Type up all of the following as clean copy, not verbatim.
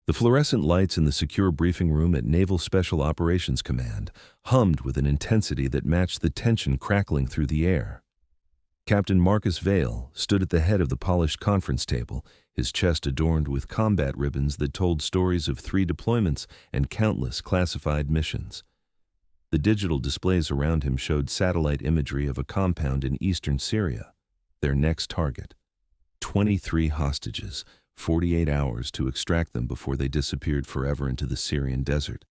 The fluorescent lights in the secure briefing room at Naval Special Operations Command hummed with an intensity that matched the tension crackling through the air. Captain Marcus Vale stood at the head of the polished conference table, his chest adorned with combat ribbons that told stories of 3 deployments and countless classified missions. The digital displays around him showed satellite imagery of a compound in Eastern Syria, their next target. 23 hostages, 48 hours to extract them before they disappeared forever into the Syrian desert.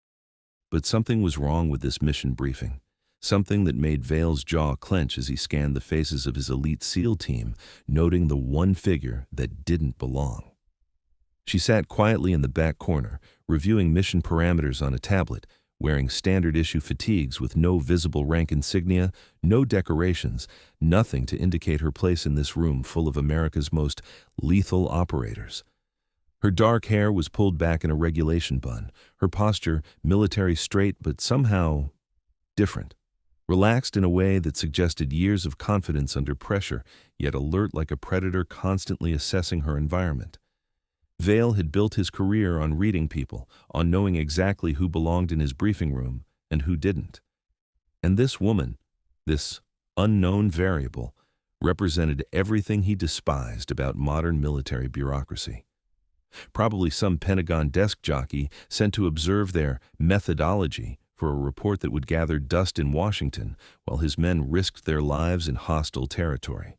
But something was wrong with this mission briefing, something that made Vale's jaw clench as he scanned the faces of his elite SEAL team, noting the one figure that didn't belong. She sat quietly in the back corner, reviewing mission parameters on a tablet, wearing standard-issue fatigues with no visible rank insignia, no decorations, nothing to indicate her place in this room full of America's most lethal operators. Her dark hair was pulled back in a regulation bun, her posture military straight but somehow different, relaxed in a way that suggested years of confidence under pressure, yet alert like a predator constantly assessing her environment. Vale had built his career on reading people, on knowing exactly who belonged in his briefing room and who didn't. And this woman, this unknown variable, represented everything he despised about modern military bureaucracy. Probably some Pentagon desk jockey sent to observe their methodology for a report that would gather dust in Washington while his men risked their lives in hostile territory.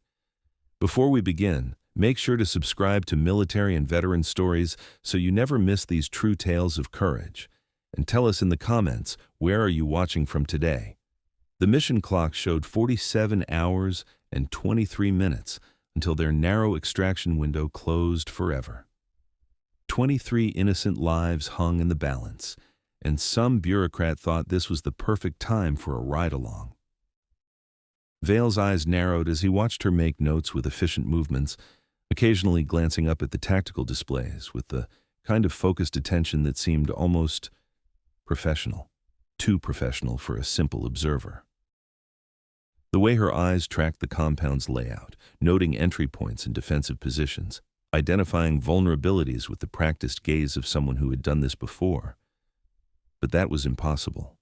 Before we begin, make sure to subscribe to Military and Veteran Stories so you never miss these true tales of courage. And tell us in the comments, where are you watching from today? The mission clock showed 47 hours and 23 minutes until their narrow extraction window closed forever. 23 innocent lives hung in the balance, and some bureaucrat thought this was the perfect time for a ride-along. Vale's eyes narrowed as he watched her make notes with efficient movements, occasionally glancing up at the tactical displays with the kind of focused attention that seemed almost professional, too professional for a simple observer. The way her eyes tracked the compound's layout, noting entry points and defensive positions, identifying vulnerabilities with the practiced gaze of someone who had done this before. But that was impossible.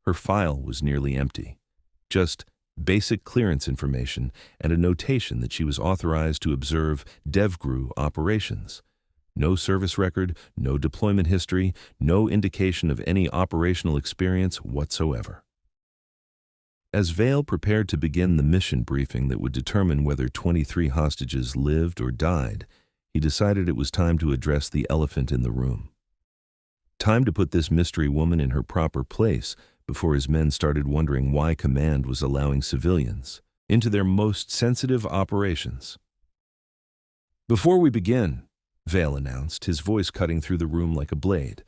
Her file was nearly empty, just basic clearance information and a notation that she was authorized to observe DevGru operations. No service record, no deployment history, no indication of any operational experience whatsoever. As Vale prepared to begin the mission briefing that would determine whether 23 hostages lived or died, he decided it was time to address the elephant in the room. Time to put this mystery woman in her proper place before his men started wondering why command was allowing civilians into their most sensitive operations. "Before we begin," Vale announced, his voice cutting through the room like a blade,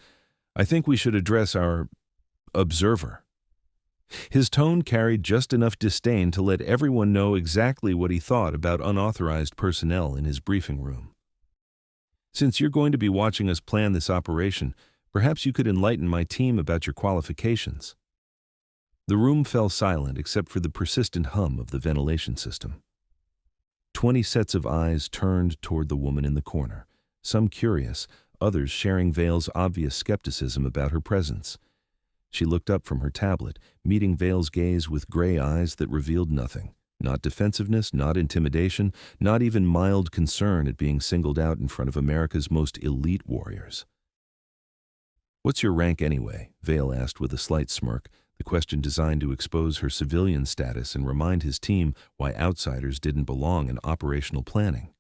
"I think we should address our observer." His tone carried just enough disdain to let everyone know exactly what he thought about unauthorized personnel in his briefing room. "Since you're going to be watching us plan this operation, perhaps you could enlighten my team about your qualifications." The room fell silent except for the persistent hum of the ventilation system. 20 sets of eyes turned toward the woman in the corner, some curious, others sharing Vale's obvious skepticism about her presence. She looked up from her tablet, meeting Vale's gaze with gray eyes that revealed nothing. Not defensiveness, not intimidation, not even mild concern at being singled out in front of America's most elite warriors. "What's your rank anyway?" Vale asked with a slight smirk, the question designed to expose her civilian status and remind his team why outsiders didn't belong in operational planning.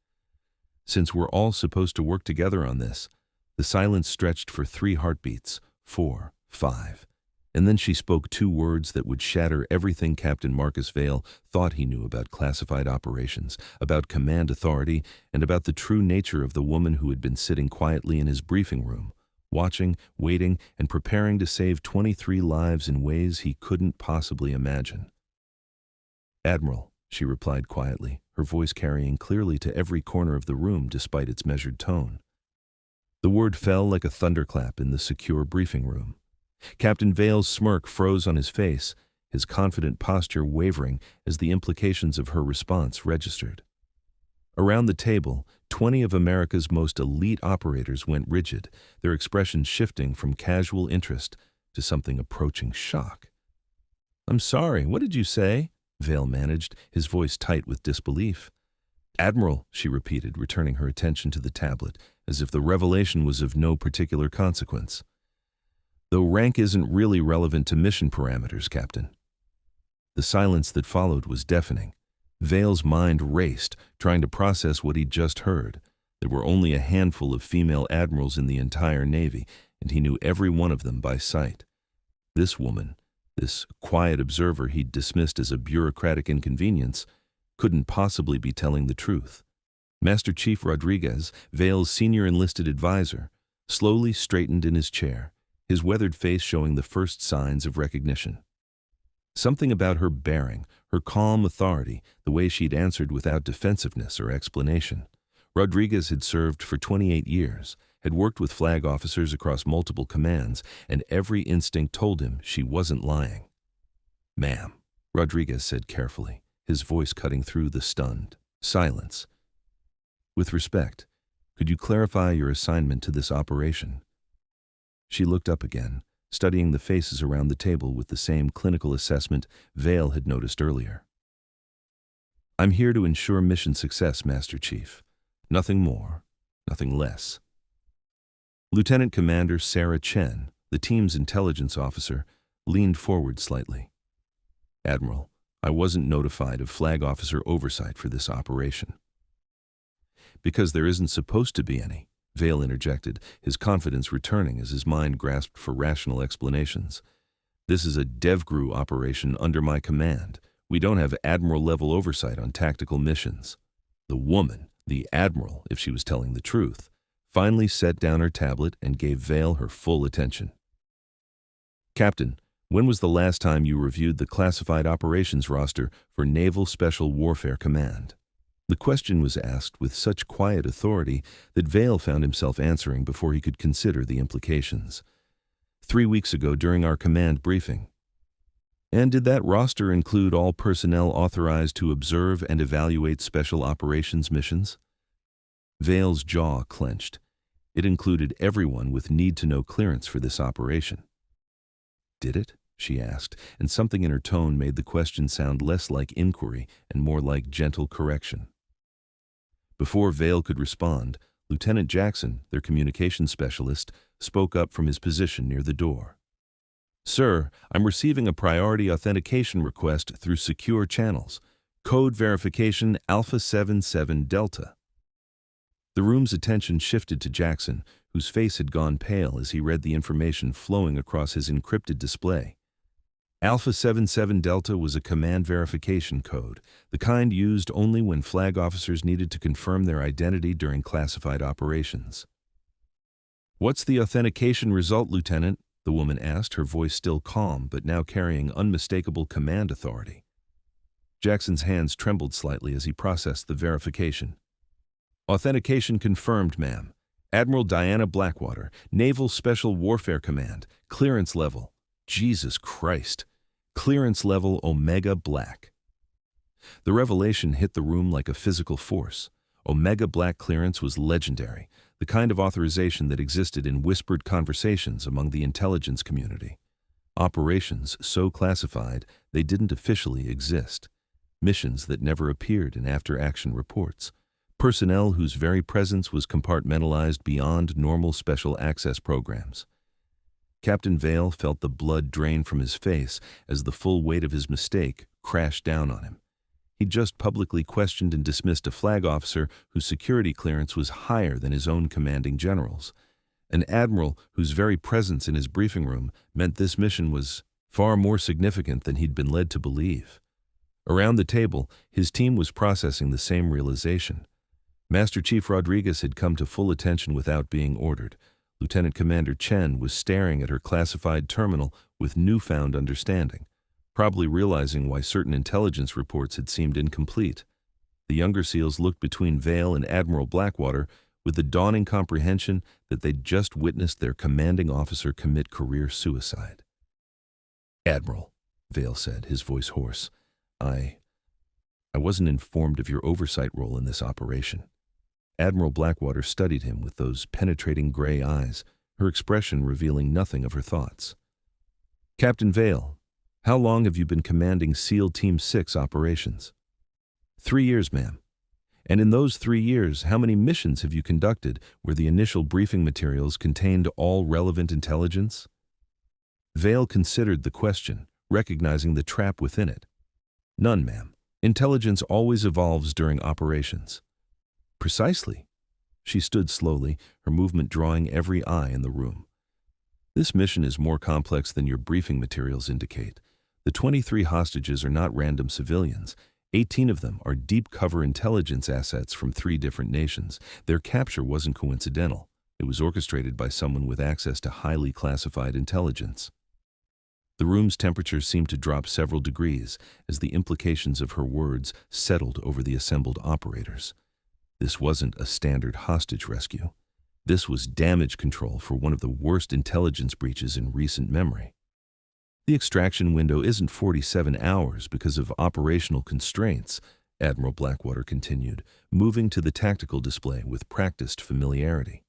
"Since we're all supposed to work together on this," the silence stretched for 3 heartbeats, 4, 5. And then she spoke 2 words that would shatter everything Captain Marcus Vale thought he knew about classified operations, about command authority, and about the true nature of the woman who had been sitting quietly in his briefing room, watching, waiting, and preparing to save 23 lives in ways he couldn't possibly imagine. "Admiral," she replied quietly, her voice carrying clearly to every corner of the room despite its measured tone. The word fell like a thunderclap in the secure briefing room. Captain Vale's smirk froze on his face, his confident posture wavering as the implications of her response registered. Around the table, 20 of America's most elite operators went rigid, their expressions shifting from casual interest to something approaching shock. "I'm sorry, what did you say?" Vale managed, his voice tight with disbelief. "Admiral," she repeated, returning her attention to the tablet, as if the revelation was of no particular consequence. "Though rank isn't really relevant to mission parameters, Captain." The silence that followed was deafening. Vale's mind raced, trying to process what he'd just heard. There were only a handful of female admirals in the entire Navy, and he knew every one of them by sight. This woman, this quiet observer he'd dismissed as a bureaucratic inconvenience, couldn't possibly be telling the truth. Master Chief Rodriguez, Vale's senior enlisted advisor, slowly straightened in his chair, his weathered face showing the first signs of recognition. Something about her bearing, her calm authority, the way she'd answered without defensiveness or explanation. Rodriguez had served for 28 years, had worked with flag officers across multiple commands, and every instinct told him she wasn't lying. "Ma'am," Rodriguez said carefully, his voice cutting through the stunned silence. "With respect, could you clarify your assignment to this operation?" She looked up again, studying the faces around the table with the same clinical assessment Vale had noticed earlier. "I'm here to ensure mission success, Master Chief. Nothing more, nothing less." Lieutenant Commander Sarah Chen, the team's intelligence officer, leaned forward slightly. "Admiral, I wasn't notified of flag officer oversight for this operation." "Because there isn't supposed to be any," Vale interjected, his confidence returning as his mind grasped for rational explanations. "This is a DevGru operation under my command. We don't have admiral-level oversight on tactical missions." The woman, the admiral, if she was telling the truth, finally set down her tablet and gave Vale her full attention. "Captain, when was the last time you reviewed the classified operations roster for Naval Special Warfare Command?" The question was asked with such quiet authority that Vale found himself answering before he could consider the implications. 3 weeks ago during our command briefing." "And did that roster include all personnel authorized to observe and evaluate special operations missions?" Vale's jaw clenched. It included everyone with need-to-know clearance for this operation. "Did it?" she asked, and something in her tone made the question sound less like inquiry and more like gentle correction. Before Vale could respond, Lieutenant Jackson, their communications specialist, spoke up from his position near the door. "Sir, I'm receiving a priority authentication request through secure channels. Code verification Alpha 77 Delta." The room's attention shifted to Jackson, whose face had gone pale as he read the information flowing across his encrypted display. Alpha 77 Delta was a command verification code, the kind used only when flag officers needed to confirm their identity during classified operations. "What's the authentication result, Lieutenant?" the woman asked, her voice still calm but now carrying unmistakable command authority. Jackson's hands trembled slightly as he processed the verification. "Authentication confirmed, ma'am. Admiral Diana Blackwater, Naval Special Warfare Command, clearance level." Jesus Christ. Clearance level Omega Black. The revelation hit the room like a physical force. Omega Black clearance was legendary, the kind of authorization that existed in whispered conversations among the intelligence community. Operations so classified they didn't officially exist. Missions that never appeared in after-action reports. Personnel whose very presence was compartmentalized beyond normal special access programs. Captain Vale felt the blood drain from his face as the full weight of his mistake crashed down on him. He'd just publicly questioned and dismissed a flag officer whose security clearance was higher than his own commanding general's. An admiral whose very presence in his briefing room meant this mission was far more significant than he'd been led to believe. Around the table, his team was processing the same realization. Master Chief Rodriguez had come to full attention without being ordered. Lieutenant Commander Chen was staring at her classified terminal with newfound understanding, probably realizing why certain intelligence reports had seemed incomplete. The younger SEALs looked between Vale and Admiral Blackwater with the dawning comprehension that they'd just witnessed their commanding officer commit career suicide. "Admiral," Vale said, his voice hoarse, I wasn't informed of your oversight role in this operation. Admiral Blackwater studied him with those penetrating gray eyes, her expression revealing nothing of her thoughts. Captain Vale, how long have you been commanding SEAL Team 6 operations? 3 years, ma'am. And in those 3 years, how many missions have you conducted where the initial briefing materials contained all relevant intelligence? Vale considered the question, recognizing the trap within it. None, ma'am. Intelligence always evolves during operations. Precisely. She stood slowly, her movement drawing every eye in the room. This mission is more complex than your briefing materials indicate. The 23 hostages are not random civilians. 18 of them are deep cover intelligence assets from 3 different nations. Their capture wasn't coincidental. It was orchestrated by someone with access to highly classified intelligence. The room's temperature seemed to drop several degrees as the implications of her words settled over the assembled operators. This wasn't a standard hostage rescue. This was damage control for one of the worst intelligence breaches in recent memory. The extraction window isn't 47 hours because of operational constraints, Admiral Blackwater continued, moving to the tactical display with practiced familiarity.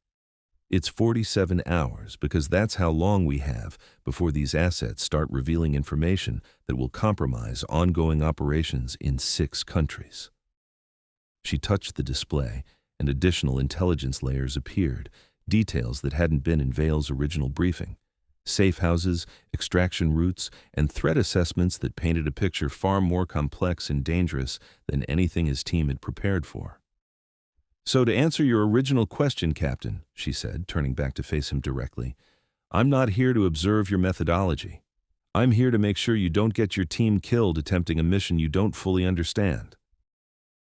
It's 47 hours because that's how long we have before these assets start revealing information that will compromise ongoing operations in 6 countries. She touched the display, and additional intelligence layers appeared, details that hadn't been in Vale's original briefing. Safe houses, extraction routes, and threat assessments that painted a picture far more complex and dangerous than anything his team had prepared for. So to answer your original question, Captain, she said, turning back to face him directly, I'm not here to observe your methodology. I'm here to make sure you don't get your team killed attempting a mission you don't fully understand.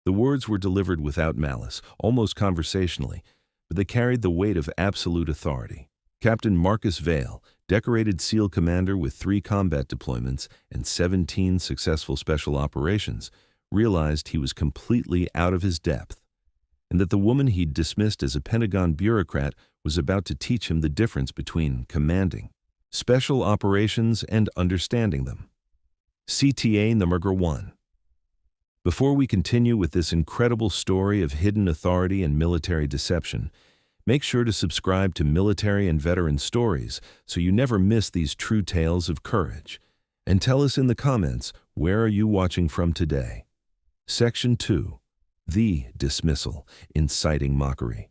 The words were delivered without malice, almost conversationally, but they carried the weight of absolute authority. Captain Marcus Vale, decorated SEAL commander with 3 combat deployments and 17 successful special operations, realized he was completely out of his depth, and that the woman he'd dismissed as a Pentagon bureaucrat was about to teach him the difference between commanding special operations and understanding them. CTA number 1. Before we continue with this incredible story of hidden authority and military deception, make sure to subscribe to Military and Veteran Stories so you never miss these true tales of courage. And tell us in the comments, where are you watching from today? Section 2. The dismissal, inciting mockery.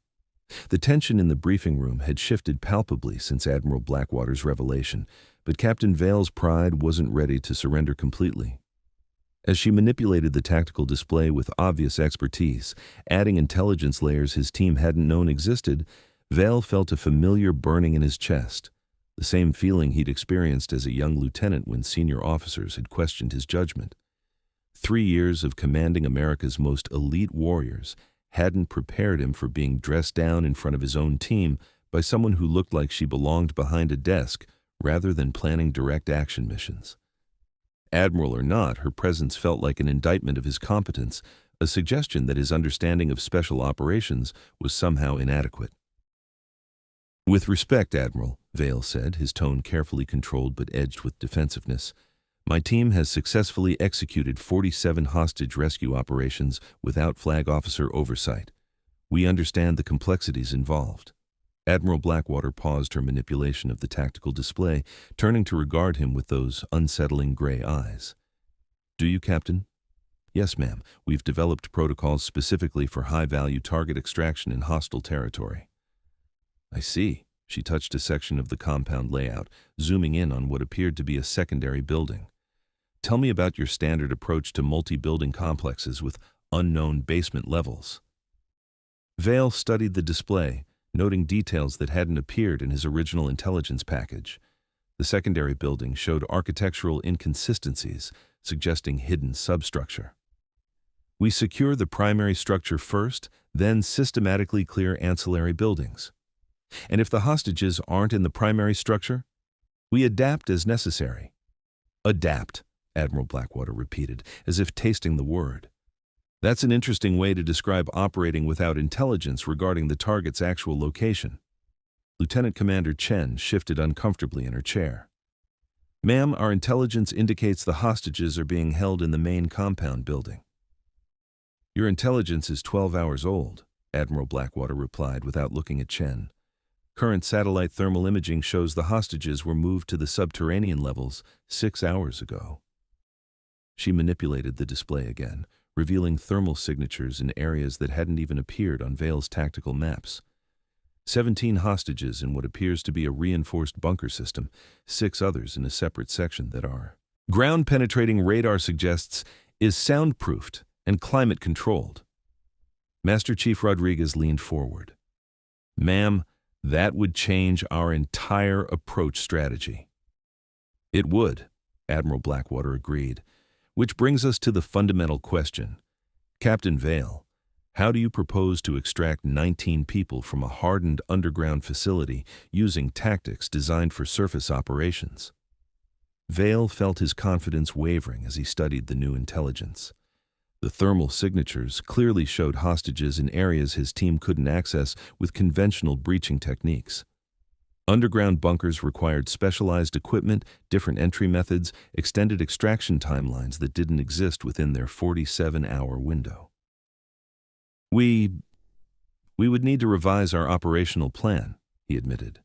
The tension in the briefing room had shifted palpably since Admiral Blackwater's revelation, but Captain Vale's pride wasn't ready to surrender completely. As she manipulated the tactical display with obvious expertise, adding intelligence layers his team hadn't known existed, Vale felt a familiar burning in his chest, the same feeling he'd experienced as a young lieutenant when senior officers had questioned his judgment. 3 years of commanding America's most elite warriors hadn't prepared him for being dressed down in front of his own team by someone who looked like she belonged behind a desk rather than planning direct action missions. Admiral or not, her presence felt like an indictment of his competence, a suggestion that his understanding of special operations was somehow inadequate. With respect, Admiral, Vale said, his tone carefully controlled but edged with defensiveness, my team has successfully executed 47 hostage rescue operations without flag officer oversight. We understand the complexities involved. Admiral Blackwater paused her manipulation of the tactical display, turning to regard him with those unsettling gray eyes. Do you, Captain? Yes, ma'am. We've developed protocols specifically for high-value target extraction in hostile territory. I see. She touched a section of the compound layout, zooming in on what appeared to be a secondary building. Tell me about your standard approach to multi-building complexes with unknown basement levels. Vale studied the display, noting details that hadn't appeared in his original intelligence package. The secondary building showed architectural inconsistencies, suggesting hidden substructure. We secure the primary structure first, then systematically clear ancillary buildings. And if the hostages aren't in the primary structure, we adapt as necessary. Adapt, Admiral Blackwater repeated, as if tasting the word. That's an interesting way to describe operating without intelligence regarding the target's actual location. Lieutenant Commander Chen shifted uncomfortably in her chair. Ma'am, our intelligence indicates the hostages are being held in the main compound building. Your intelligence is 12 hours old, Admiral Blackwater replied without looking at Chen. Current satellite thermal imaging shows the hostages were moved to the subterranean levels 6 hours ago. She manipulated the display again, revealing thermal signatures in areas that hadn't even appeared on Vale's tactical maps. 17 hostages in what appears to be a reinforced bunker system, 6 others in a separate section that are. Ground-penetrating radar suggests is soundproofed and climate-controlled. Master Chief Rodriguez leaned forward. Ma'am, that would change our entire approach strategy. It would, Admiral Blackwater agreed, which brings us to the fundamental question. Captain Vale, how do you propose to extract 19 people from a hardened underground facility using tactics designed for surface operations? Vale felt his confidence wavering as he studied the new intelligence. The thermal signatures clearly showed hostages in areas his team couldn't access with conventional breaching techniques. Underground bunkers required specialized equipment, different entry methods, extended extraction timelines that didn't exist within their 47-hour window. We would need to revise our operational plan, he admitted.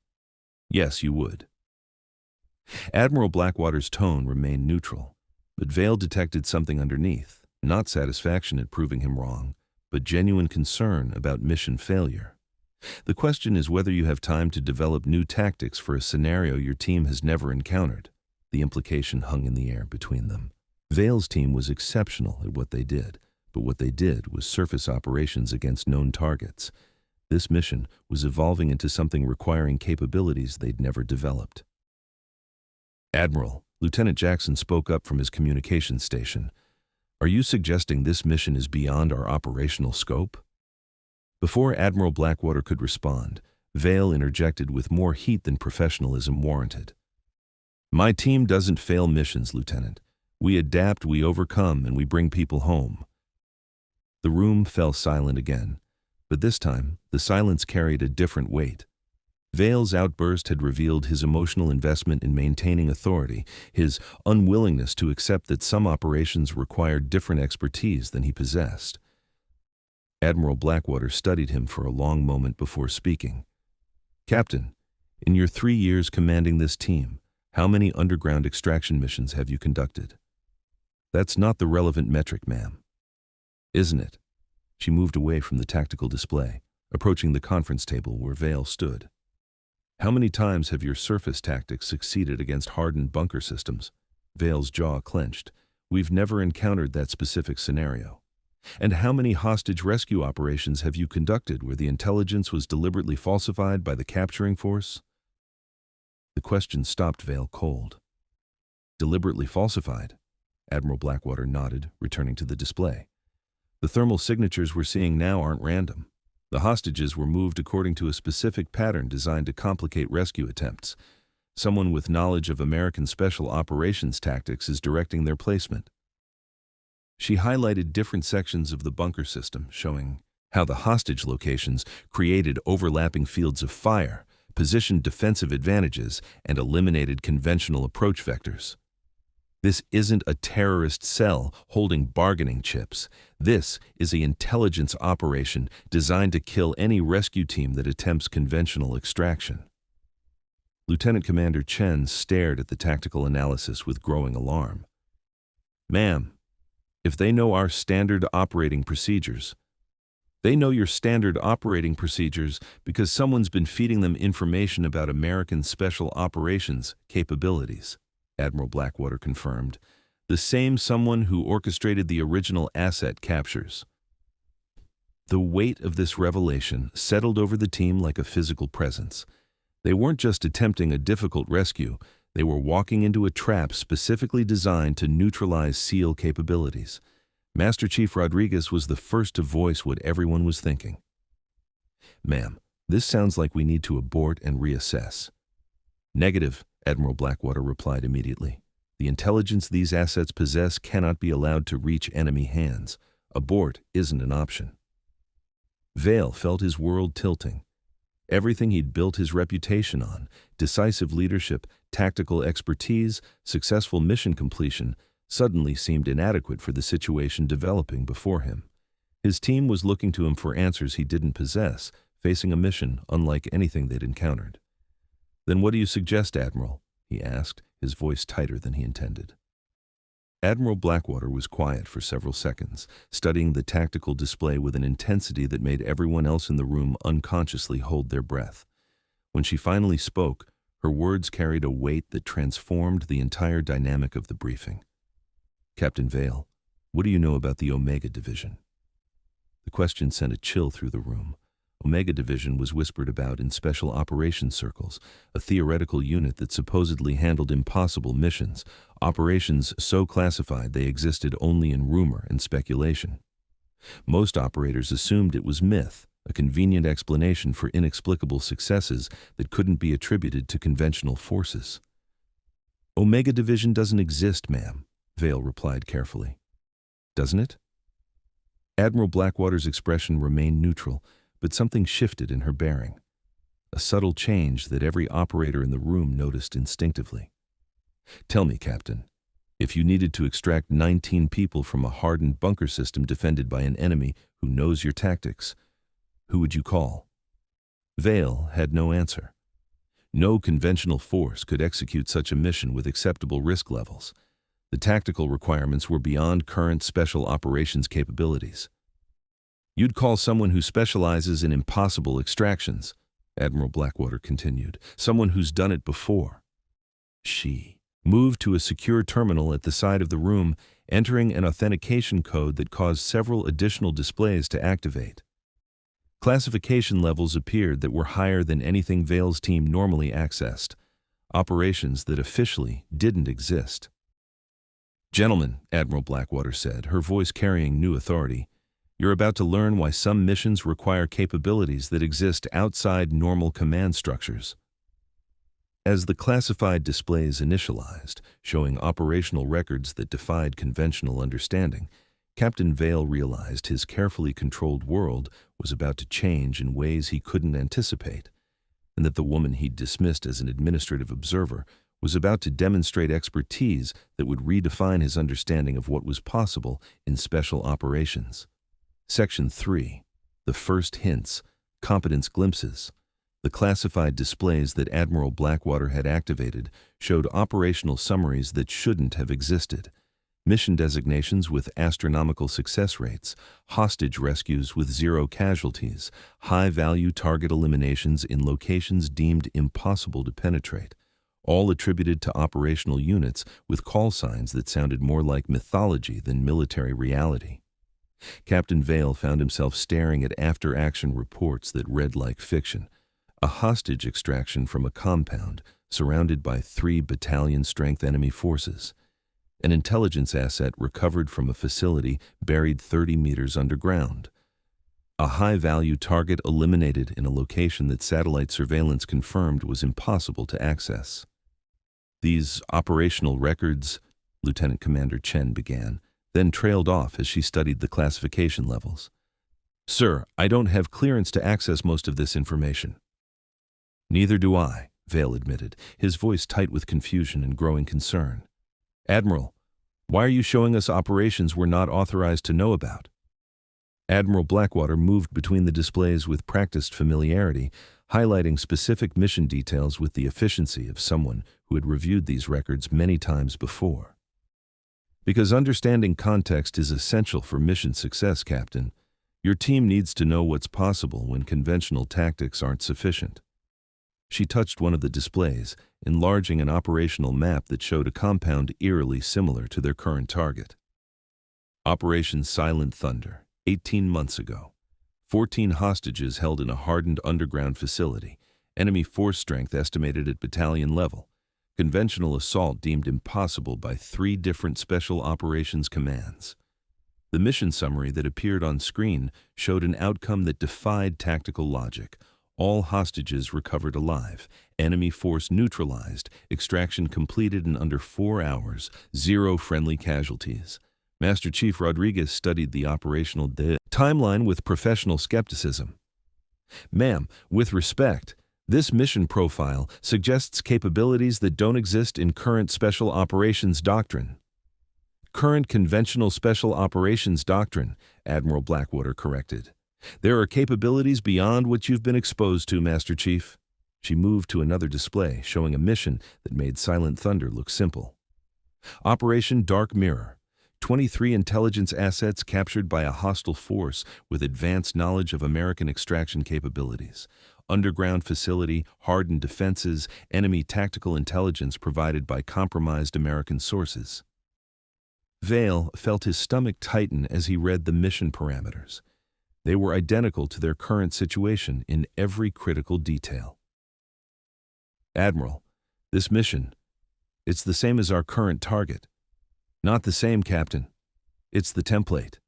Yes, you would. Admiral Blackwater's tone remained neutral, but Vale detected something underneath, not satisfaction at proving him wrong, but genuine concern about mission failure. The question is whether you have time to develop new tactics for a scenario your team has never encountered. The implication hung in the air between them. Vale's team was exceptional at what they did, but what they did was surface operations against known targets. This mission was evolving into something requiring capabilities they'd never developed. Admiral, Lieutenant Jackson spoke up from his communications station. Are you suggesting this mission is beyond our operational scope? Before Admiral Blackwater could respond, Vale interjected with more heat than professionalism warranted. My team doesn't fail missions, Lieutenant. We adapt, we overcome, and we bring people home. The room fell silent again, but this time the silence carried a different weight. Vale's outburst had revealed his emotional investment in maintaining authority, his unwillingness to accept that some operations required different expertise than he possessed. Admiral Blackwater studied him for a long moment before speaking. Captain, in your 3 years commanding this team, how many underground extraction missions have you conducted? That's not the relevant metric, ma'am. Isn't it? She moved away from the tactical display, approaching the conference table where Vale stood. How many times have your surface tactics succeeded against hardened bunker systems? Vale's jaw clenched. We've never encountered that specific scenario. And how many hostage rescue operations have you conducted where the intelligence was deliberately falsified by the capturing force? The question stopped Vale cold. Deliberately falsified? Admiral Blackwater nodded, returning to the display. The thermal signatures we're seeing now aren't random. The hostages were moved according to a specific pattern designed to complicate rescue attempts. Someone with knowledge of American Special Operations tactics is directing their placement. She highlighted different sections of the bunker system, showing how the hostage locations created overlapping fields of fire, positioned defensive advantages, and eliminated conventional approach vectors. This isn't a terrorist cell holding bargaining chips. This is an intelligence operation designed to kill any rescue team that attempts conventional extraction. Lieutenant Commander Chen stared at the tactical analysis with growing alarm. Ma'am, if they know our standard operating procedures, they know your standard operating procedures because someone's been feeding them information about American Special Operations capabilities, Admiral Blackwater confirmed. The same someone who orchestrated the original asset captures. The weight of this revelation settled over the team like a physical presence. They weren't just attempting a difficult rescue, they were walking into a trap specifically designed to neutralize SEAL capabilities. Master Chief Rodriguez was the first to voice what everyone was thinking. Ma'am, this sounds like we need to abort and reassess. Negative, Admiral Blackwater replied immediately. The intelligence these assets possess cannot be allowed to reach enemy hands. Abort isn't an option. Vale felt his world tilting. Everything he'd built his reputation on, decisive leadership, tactical expertise, successful mission completion, suddenly seemed inadequate for the situation developing before him. His team was looking to him for answers he didn't possess, facing a mission unlike anything they'd encountered. "Then what do you suggest, Admiral?" he asked, his voice tighter than he intended. Admiral Blackwater was quiet for several seconds, studying the tactical display with an intensity that made everyone else in the room unconsciously hold their breath. When she finally spoke, her words carried a weight that transformed the entire dynamic of the briefing. "Captain Vale, what do you know about the Omega Division?" The question sent a chill through the room. Omega Division was whispered about in special operations circles, a theoretical unit that supposedly handled impossible missions, operations so classified they existed only in rumor and speculation. Most operators assumed it was myth, a convenient explanation for inexplicable successes that couldn't be attributed to conventional forces. "Omega Division doesn't exist, ma'am," Vale replied carefully. "Doesn't it?" Admiral Blackwater's expression remained neutral, but something shifted in her bearing. A subtle change that every operator in the room noticed instinctively. "Tell me, Captain, if you needed to extract 19 people from a hardened bunker system defended by an enemy who knows your tactics, who would you call?" Vale had no answer. No conventional force could execute such a mission with acceptable risk levels. The tactical requirements were beyond current special operations capabilities. "You'd call someone who specializes in impossible extractions," Admiral Blackwater continued. "Someone who's done it before." She moved to a secure terminal at the side of the room, entering an authentication code that caused several additional displays to activate. Classification levels appeared that were higher than anything Vale's team normally accessed, operations that officially didn't exist. "Gentlemen," Admiral Blackwater said, her voice carrying new authority, "you're about to learn why some missions require capabilities that exist outside normal command structures." As the classified displays initialized, showing operational records that defied conventional understanding, Captain Vale realized his carefully controlled world was about to change in ways he couldn't anticipate, and that the woman he'd dismissed as an administrative observer was about to demonstrate expertise that would redefine his understanding of what was possible in special operations. Section 3. The first hints, competence glimpses. The classified displays that Admiral Blackwater had activated showed operational summaries that shouldn't have existed. Mission designations with astronomical success rates, hostage rescues with 0 casualties, high-value target eliminations in locations deemed impossible to penetrate, all attributed to operational units with call signs that sounded more like mythology than military reality. Captain Vale found himself staring at after-action reports that read like fiction. A hostage extraction from a compound surrounded by 3 battalion-strength enemy forces. An intelligence asset recovered from a facility buried 30 meters underground. A high-value target eliminated in a location that satellite surveillance confirmed was impossible to access. "These operational records," Lieutenant Commander Chen began, then trailed off as she studied the classification levels. "Sir, I don't have clearance to access most of this information." "Neither do I," Vale admitted, his voice tight with confusion and growing concern. "Admiral, why are you showing us operations we're not authorized to know about?" Admiral Blackwater moved between the displays with practiced familiarity, highlighting specific mission details with the efficiency of someone who had reviewed these records many times before. "Because understanding context is essential for mission success, Captain. Your team needs to know what's possible when conventional tactics aren't sufficient." She touched one of the displays, enlarging an operational map that showed a compound eerily similar to their current target. "Operation Silent Thunder, 18 months ago. 14 hostages held in a hardened underground facility. Enemy force strength estimated at battalion level. Conventional assault deemed impossible by 3 different special operations commands." The mission summary that appeared on screen showed an outcome that defied tactical logic. All hostages recovered alive, enemy force neutralized, extraction completed in under 4 hours, 0 friendly casualties. Master Chief Rodriguez studied the operational timeline with professional skepticism. "Ma'am, with respect, this mission profile suggests capabilities that don't exist in current special operations doctrine." Current conventional special operations doctrine, Admiral Blackwater corrected. There are capabilities beyond what you've been exposed to, Master Chief. She moved to another display, showing a mission that made Silent Thunder look simple. Operation Dark Mirror. 23 intelligence assets captured by a hostile force with advanced knowledge of American extraction capabilities. Underground facility, hardened defenses, enemy tactical intelligence provided by compromised American sources. Vale felt his stomach tighten as he read the mission parameters. They were identical to their current situation in every critical detail. Admiral, this mission, it's the same as our current target. Not the same, Captain. It's the template.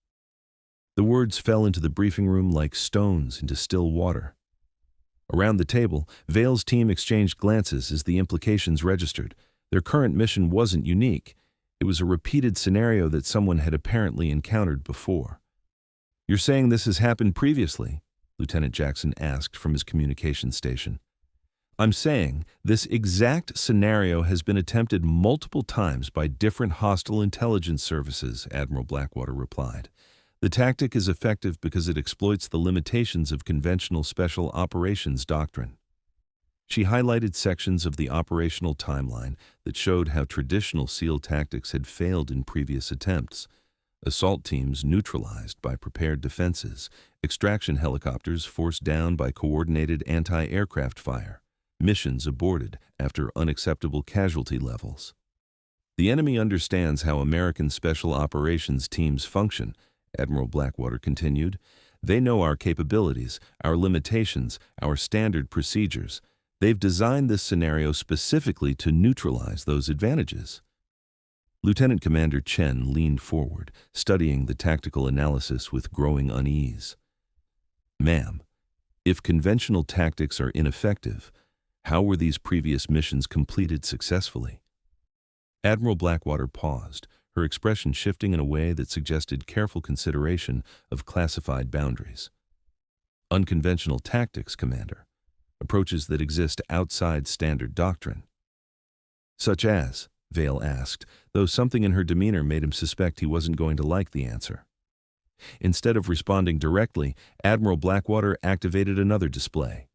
The words fell into the briefing room like stones into still water. Around the table, Vale's team exchanged glances as the implications registered. Their current mission wasn't unique. It was a repeated scenario that someone had apparently encountered before. "You're saying this has happened previously?" Lieutenant Jackson asked from his communications station. "I'm saying this exact scenario has been attempted multiple times by different hostile intelligence services," Admiral Blackwater replied. "The tactic is effective because it exploits the limitations of conventional special operations doctrine." She highlighted sections of the operational timeline that showed how traditional SEAL tactics had failed in previous attempts. Assault teams neutralized by prepared defenses, extraction helicopters forced down by coordinated anti-aircraft fire, missions aborted after unacceptable casualty levels. "The enemy understands how American special operations teams function," Admiral Blackwater continued. "They know our capabilities, our limitations, our standard procedures. They've designed this scenario specifically to neutralize those advantages." Lieutenant Commander Chen leaned forward, studying the tactical analysis with growing unease. "Ma'am, if conventional tactics are ineffective, how were these previous missions completed successfully?" Admiral Blackwater paused, her expression shifting in a way that suggested careful consideration of classified boundaries. "Unconventional tactics, Commander. Approaches that exist outside standard doctrine." "Such as?" Vale asked, though something in her demeanor made him suspect he wasn't going to like the answer. Instead of responding directly, Admiral Blackwater activated another display.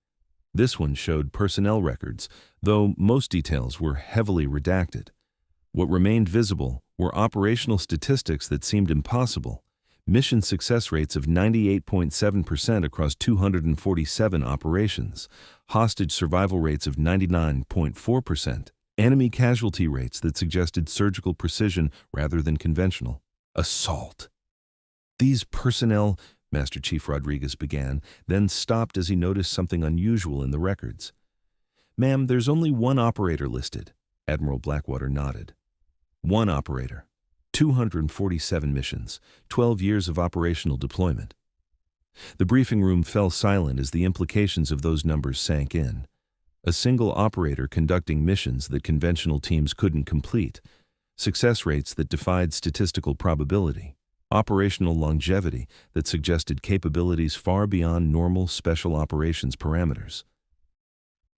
This one showed personnel records, though most details were heavily redacted. What remained visible were operational statistics that seemed impossible. Mission success rates of 98.7% across 247 operations, hostage survival rates of 99.4%, enemy casualty rates that suggested surgical precision rather than conventional assault. "These personnel," Master Chief Rodriguez began, then stopped as he noticed something unusual in the records. "Ma'am, there's only one operator listed." Admiral Blackwater nodded. "One operator. 247 missions, 12 years of operational deployment." The briefing room fell silent as the implications of those numbers sank in. A single operator conducting missions that conventional teams couldn't complete, success rates that defied statistical probability, operational longevity that suggested capabilities far beyond normal special operations parameters.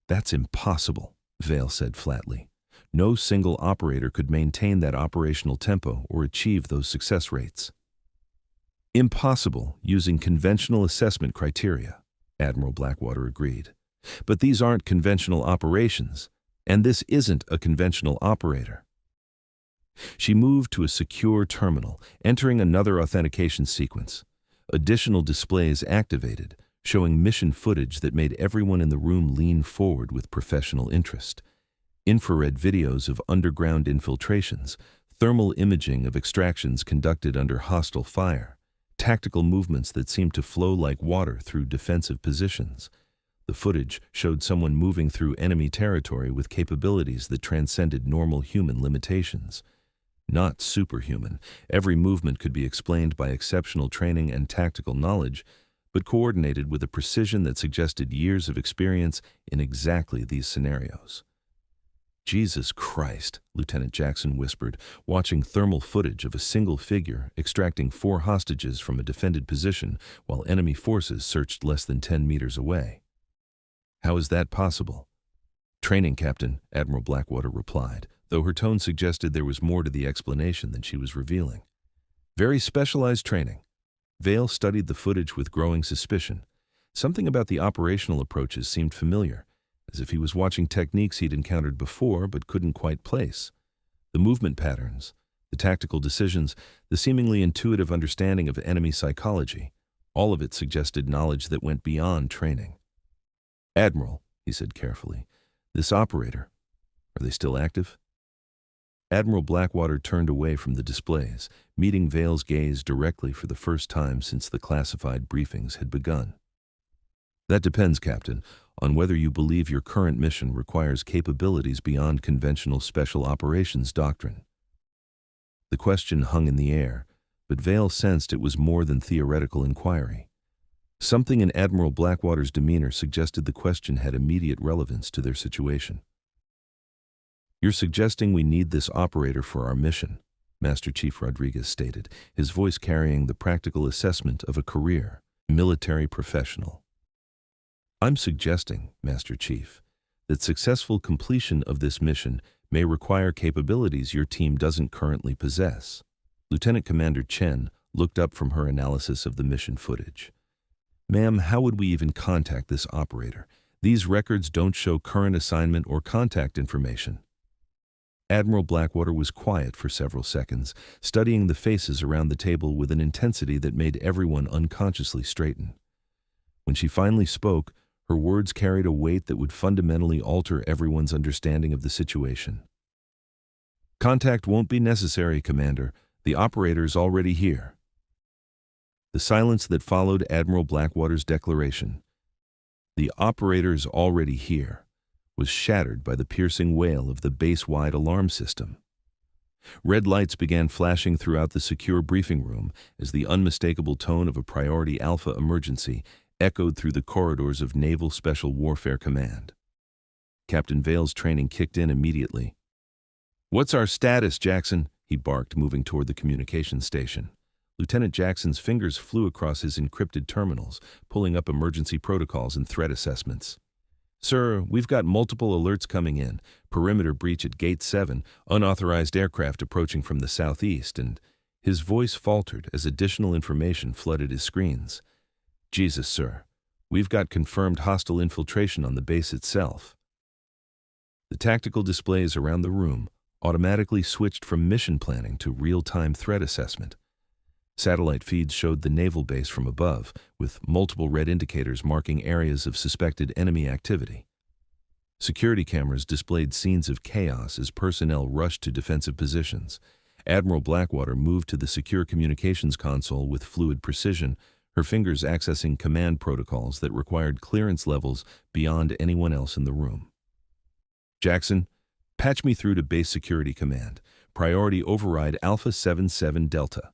"That's impossible," Vale said flatly. "No single operator could maintain that operational tempo or achieve those success rates." "Impossible using conventional assessment criteria," Admiral Blackwater agreed. "But these aren't conventional operations, and this isn't a conventional operator." She moved to a secure terminal, entering another authentication sequence. Additional displays activated, showing mission footage that made everyone in the room lean forward with professional interest. Infrared videos of underground infiltrations, thermal imaging of extractions conducted under hostile fire, tactical movements that seemed to flow like water through defensive positions. The footage showed someone moving through enemy territory with capabilities that transcended normal human limitations. Not superhuman, every movement could be explained by exceptional training and tactical knowledge, but coordinated with a precision that suggested years of experience in exactly these scenarios. "Jesus Christ," Lieutenant Jackson whispered, watching thermal footage of a single figure extracting 4 hostages from a defended position while enemy forces searched less than 10 meters away. "How is that possible?" "Training, Captain," Admiral Blackwater replied, though her tone suggested there was more to the explanation than she was revealing. Very specialized training. Vale studied the footage with growing suspicion. Something about the operational approaches seemed familiar, as if he was watching techniques he'd encountered before but couldn't quite place. The movement patterns, the tactical decisions, the seemingly intuitive understanding of enemy psychology, all of it suggested knowledge that went beyond training. "Admiral," he said carefully, "this operator, are they still active?" Admiral Blackwater turned away from the displays, meeting Vale's gaze directly for the first time since the classified briefings had begun. "That depends, Captain, on whether you believe your current mission requires capabilities beyond conventional special operations doctrine." The question hung in the air, but Vale sensed it was more than theoretical inquiry. Something in Admiral Blackwater's demeanor suggested the question had immediate relevance to their situation. "You're suggesting we need this operator for our mission," Master Chief Rodriguez stated, his voice carrying the practical assessment of a career military professional. "I'm suggesting, Master Chief, that successful completion of this mission may require capabilities your team doesn't currently possess." Lieutenant Commander Chen looked up from her analysis of the mission footage. "Ma'am, how would we even contact this operator? These records don't show current assignment or contact information." Admiral Blackwater was quiet for several seconds, studying the faces around the table with an intensity that made everyone unconsciously straighten. When she finally spoke, her words carried a weight that would fundamentally alter everyone's understanding of the situation. "Contact won't be necessary, Commander. The operator's already here." The silence that followed Admiral Blackwater's declaration, "The operator's already here," was shattered by the piercing wail of the base-wide alarm system. Red lights began flashing throughout the secure briefing room as the unmistakable tone of a Priority Alpha emergency echoed through the corridors of Naval Special Warfare Command. Captain Vale's training kicked in immediately. "What's our status, Jackson?" he barked, moving toward the communications station. Lieutenant Jackson's fingers flew across his encrypted terminals, pulling up emergency protocols and threat assessments. "Sir, we've got multiple alerts coming in. Perimeter breach at Gate 7, unauthorized aircraft approaching from the southeast," and his voice faltered as additional information flooded his screens. "Jesus, sir, we've got confirmed hostile infiltration on the base itself." The tactical displays around the room automatically switched from mission planning to real-time threat assessment. Satellite feeds showed the naval base from above, with multiple red indicators marking areas of suspected enemy activity. Security cameras displayed scenes of chaos as personnel rushed to defensive positions. Admiral Blackwater moved to the secure communications console with fluid precision, her fingers accessing command protocols that required clearance levels beyond anyone else in the room. "Jackson, patch me through to Base Security Command. Priority override Alpha 77 Delta."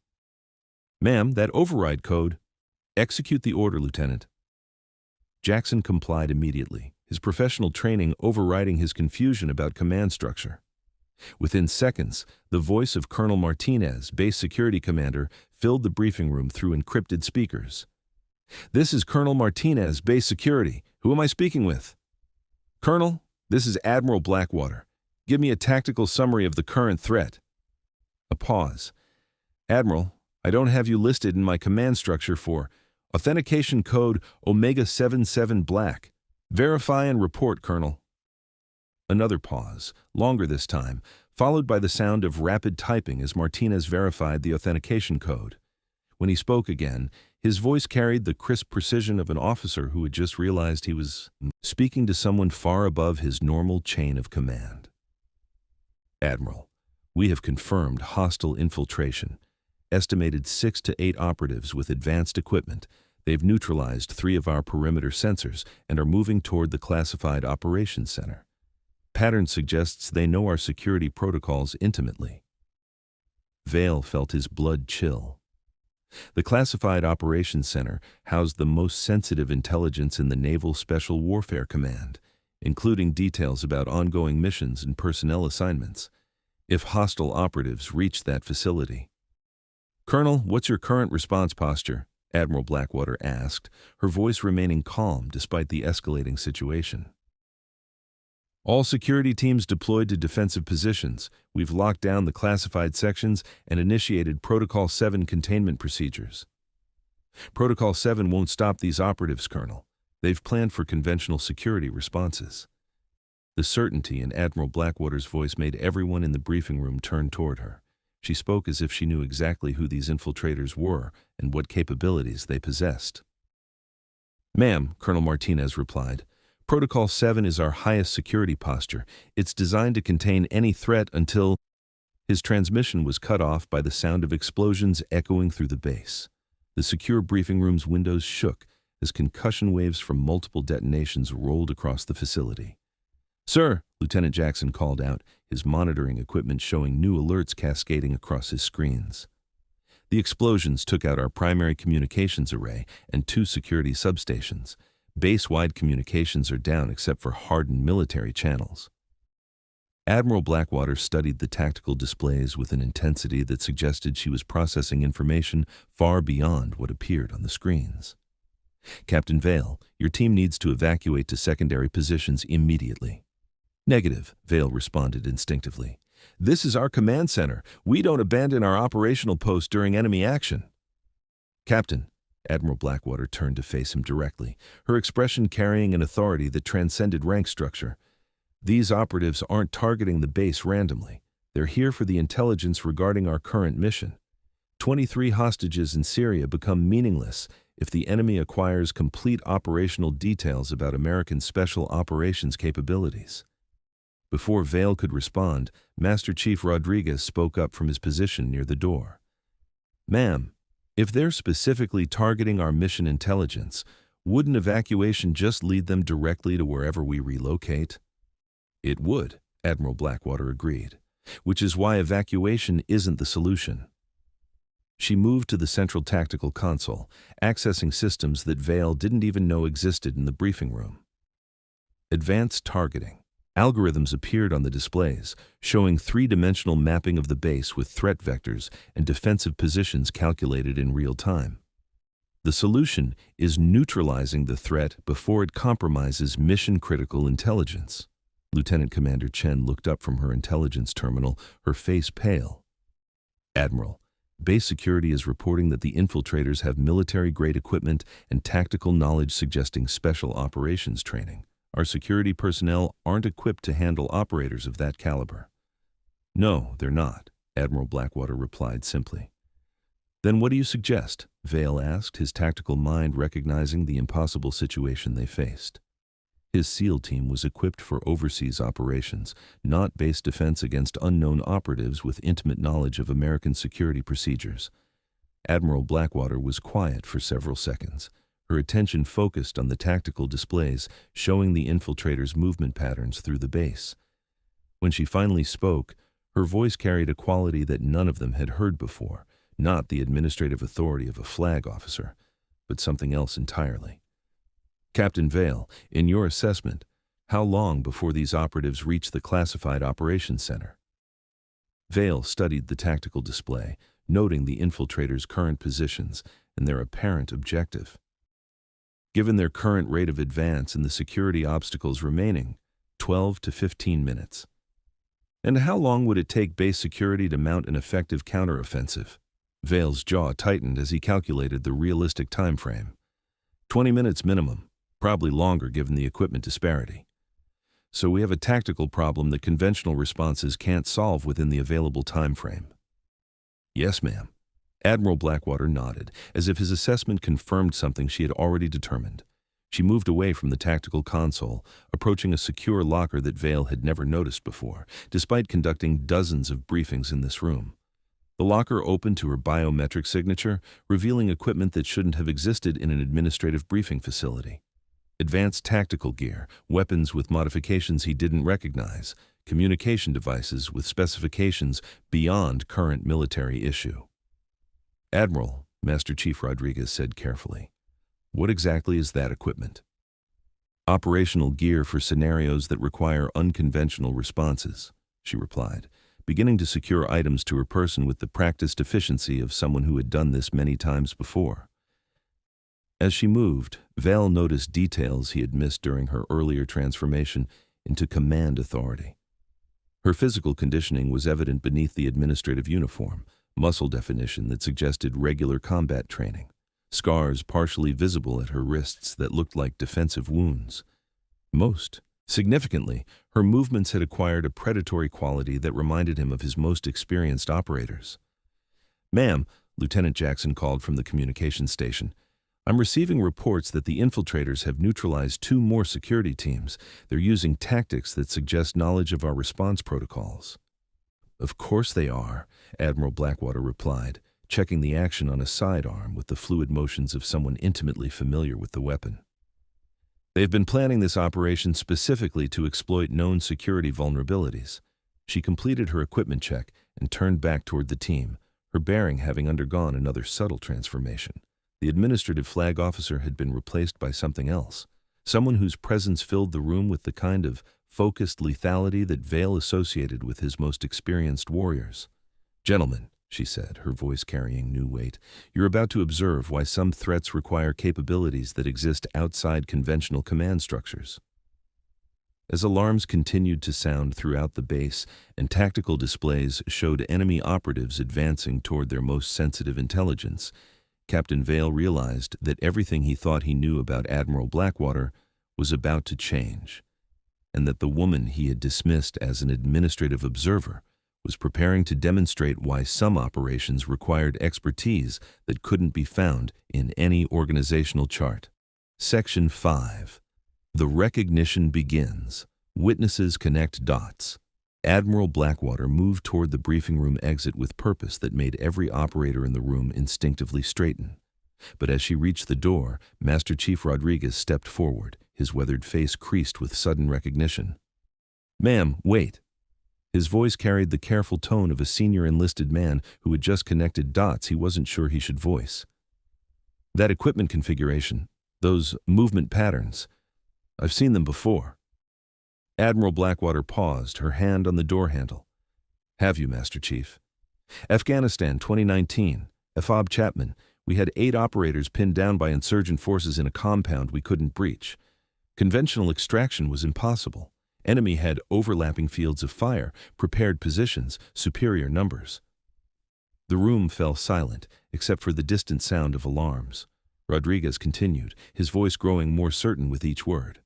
"Ma'am, that override code—" "Execute the order, Lieutenant." Jackson complied immediately, his professional training overriding his confusion about command structure. Within seconds, the voice of Colonel Martinez, Base Security Commander, filled the briefing room through encrypted speakers. "This is Colonel Martinez, Base Security. Who am I speaking with?" "Colonel, this is Admiral Blackwater. Give me a tactical summary of the current threat." A pause. "Admiral, I don't have you listed in my command structure for authentication code Omega 77 Black. Verify and report, Colonel." Another pause, longer this time, followed by the sound of rapid typing as Martinez verified the authentication code. When he spoke again, his voice carried the crisp precision of an officer who had just realized he was speaking to someone far above his normal chain of command. "Admiral, we have confirmed hostile infiltration. Estimated 6 to 8 operatives with advanced equipment. They've neutralized 3 of our perimeter sensors and are moving toward the classified operations center. Pattern suggests they know our security protocols intimately." Vale felt his blood chill. The classified operations center housed the most sensitive intelligence in the Naval Special Warfare Command, including details about ongoing missions and personnel assignments. If hostile operatives reached that facility. "Colonel, what's your current response posture?" Admiral Blackwater asked, her voice remaining calm despite the escalating situation. All security teams deployed to defensive positions. We've locked down the classified sections and initiated Protocol 7 containment procedures. Protocol 7 won't stop these operatives, Colonel. They've planned for conventional security responses. The certainty in Admiral Blackwater's voice made everyone in the briefing room turn toward her. She spoke as if she knew exactly who these infiltrators were and what capabilities they possessed. "Ma'am," Colonel Martinez replied, "Protocol 7 is our highest security posture. It's designed to contain any threat until—" His transmission was cut off by the sound of explosions echoing through the base. The secure briefing room's windows shook as concussion waves from multiple detonations rolled across the facility. "Sir," Lieutenant Jackson called out, his monitoring equipment showing new alerts cascading across his screens. The explosions took out our primary communications array and 2 security substations. Base-wide communications are down except for hardened military channels. Admiral Blackwater studied the tactical displays with an intensity that suggested she was processing information far beyond what appeared on the screens. "Captain Vale, your team needs to evacuate to secondary positions immediately." "Negative," Vale responded instinctively. "This is our command center. We don't abandon our operational post during enemy action." "Captain," Admiral Blackwater turned to face him directly, her expression carrying an authority that transcended rank structure. "These operatives aren't targeting the base randomly. They're here for the intelligence regarding our current mission. 23 hostages in Syria become meaningless if the enemy acquires complete operational details about American Special Operations capabilities." Before Vale could respond, Master Chief Rodriguez spoke up from his position near the door. "Ma'am, if they're specifically targeting our mission intelligence, wouldn't evacuation just lead them directly to wherever we relocate?" "It would," Admiral Blackwater agreed, "which is why evacuation isn't the solution." She moved to the central tactical console, accessing systems that Vale didn't even know existed in the briefing room. Advanced targeting. Algorithms appeared on the displays, showing 3-dimensional mapping of the base with threat vectors and defensive positions calculated in real time. The solution is neutralizing the threat before it compromises mission-critical intelligence. Lieutenant Commander Chen looked up from her intelligence terminal, her face pale. "Admiral, base security is reporting that the infiltrators have military-grade equipment and tactical knowledge suggesting special operations training. Our security personnel aren't equipped to handle operators of that caliber." "No, they're not," Admiral Blackwater replied simply. "Then what do you suggest?" Vale asked, his tactical mind recognizing the impossible situation they faced. His SEAL team was equipped for overseas operations, not base defense against unknown operatives with intimate knowledge of American security procedures. Admiral Blackwater was quiet for several seconds, her attention focused on the tactical displays showing the infiltrators' movement patterns through the base. When she finally spoke, her voice carried a quality that none of them had heard before, not the administrative authority of a flag officer, but something else entirely. "Captain Vale, in your assessment, how long before these operatives reach the classified operations center?" Vale studied the tactical display, noting the infiltrators' current positions and their apparent objective. "Given their current rate of advance and the security obstacles remaining, 12 to 15 minutes. "And how long would it take base security to mount an effective counteroffensive?" Vale's jaw tightened as he calculated the realistic time frame. 20 minutes minimum, probably longer given the equipment disparity. "So we have a tactical problem that conventional responses can't solve within the available time frame." "Yes, ma'am." Admiral Blackwater nodded, as if his assessment confirmed something she had already determined. She moved away from the tactical console, approaching a secure locker that Vale had never noticed before, despite conducting dozens of briefings in this room. The locker opened to her biometric signature, revealing equipment that shouldn't have existed in an administrative briefing facility. Advanced tactical gear, weapons with modifications he didn't recognize, communication devices with specifications beyond current military issue. "Admiral," Master Chief Rodriguez said carefully, "what exactly is that equipment?" "Operational gear for scenarios that require unconventional responses," she replied, beginning to secure items to her person with the practiced efficiency of someone who had done this many times before. As she moved, Vale noticed details he had missed during her earlier transformation, into command authority. Her physical conditioning was evident beneath the administrative uniform, muscle definition that suggested regular combat training, scars partially visible at her wrists that looked like defensive wounds. Most significantly, her movements had acquired a predatory quality that reminded him of his most experienced operators. "Ma'am," Lieutenant Jackson called from the communications station, "I'm receiving reports that the infiltrators have neutralized 2 more security teams. They're using tactics that suggest knowledge of our response protocols." "Of course they are," Admiral Blackwater replied, checking the action on a sidearm with the fluid motions of someone intimately familiar with the weapon. "They've been planning this operation specifically to exploit known security vulnerabilities." She completed her equipment check and turned back toward the team, her bearing having undergone another subtle transformation. The administrative flag officer had been replaced by something else, someone whose presence filled the room with the kind of focused lethality that Vale associated with his most experienced warriors. "Gentlemen," she said, her voice carrying new weight, "you're about to observe why some threats require capabilities that exist outside conventional command structures." As alarms continued to sound throughout the base and tactical displays showed enemy operatives advancing toward their most sensitive intelligence, Captain Vale realized that everything he thought he knew about Admiral Blackwater was about to change, and that the woman he had dismissed as an administrative observer was preparing to demonstrate why some operations required expertise that couldn't be found in any organizational chart. Section 5. The recognition begins. Witnesses connect dots. Admiral Blackwater moved toward the briefing room exit with purpose that made every operator in the room instinctively straighten. But as she reached the door, Master Chief Rodriguez stepped forward, his weathered face creased with sudden recognition. "Ma'am, wait." His voice carried the careful tone of a senior enlisted man who had just connected dots he wasn't sure he should voice. "That equipment configuration, those movement patterns, I've seen them before." Admiral Blackwater paused, her hand on the door handle. "Have you, Master Chief?" "Afghanistan, 2019. Afab Chapman. We had 8 operators pinned down by insurgent forces in a compound we couldn't breach. Conventional extraction was impossible. Enemy had overlapping fields of fire, prepared positions, superior numbers." The room fell silent, except for the distant sound of alarms. Rodriguez continued, his voice growing more certain with each word.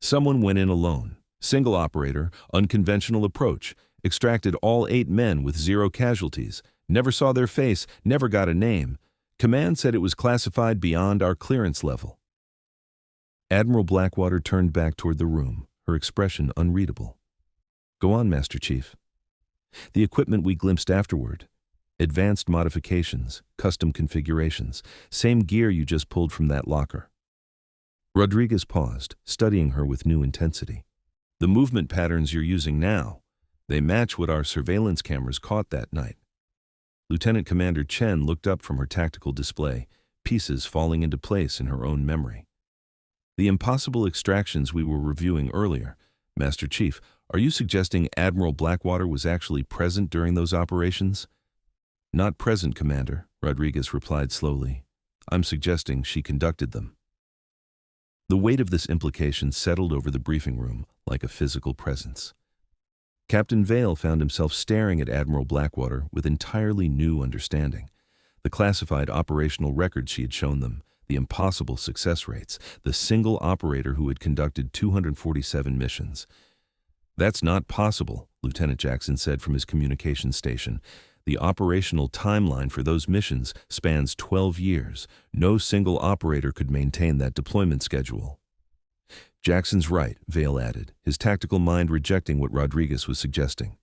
"Someone went in alone. Single operator, unconventional approach, extracted all 8 men with 0 casualties, never saw their face, never got a name. Command said it was classified beyond our clearance level." Admiral Blackwater turned back toward the room, her expression unreadable. "Go on, Master Chief." "The equipment we glimpsed afterward. Advanced modifications, custom configurations, same gear you just pulled from that locker." Rodriguez paused, studying her with new intensity. "The movement patterns you're using now, they match what our surveillance cameras caught that night." Lieutenant Commander Chen looked up from her tactical display, pieces falling into place in her own memory. "The impossible extractions we were reviewing earlier, Master Chief, are you suggesting Admiral Blackwater was actually present during those operations?" "Not present, Commander," Rodriguez replied slowly. "I'm suggesting she conducted them." The weight of this implication settled over the briefing room like a physical presence. Captain Vale found himself staring at Admiral Blackwater with entirely new understanding. The classified operational records she had shown them, the impossible success rates, the single operator who had conducted 247 missions. "That's not possible," Lieutenant Jackson said from his communications station. "The operational timeline for those missions spans 12 years. No single operator could maintain that deployment schedule." "Jackson's right," Vale added, his tactical mind rejecting what Rodriguez was suggesting.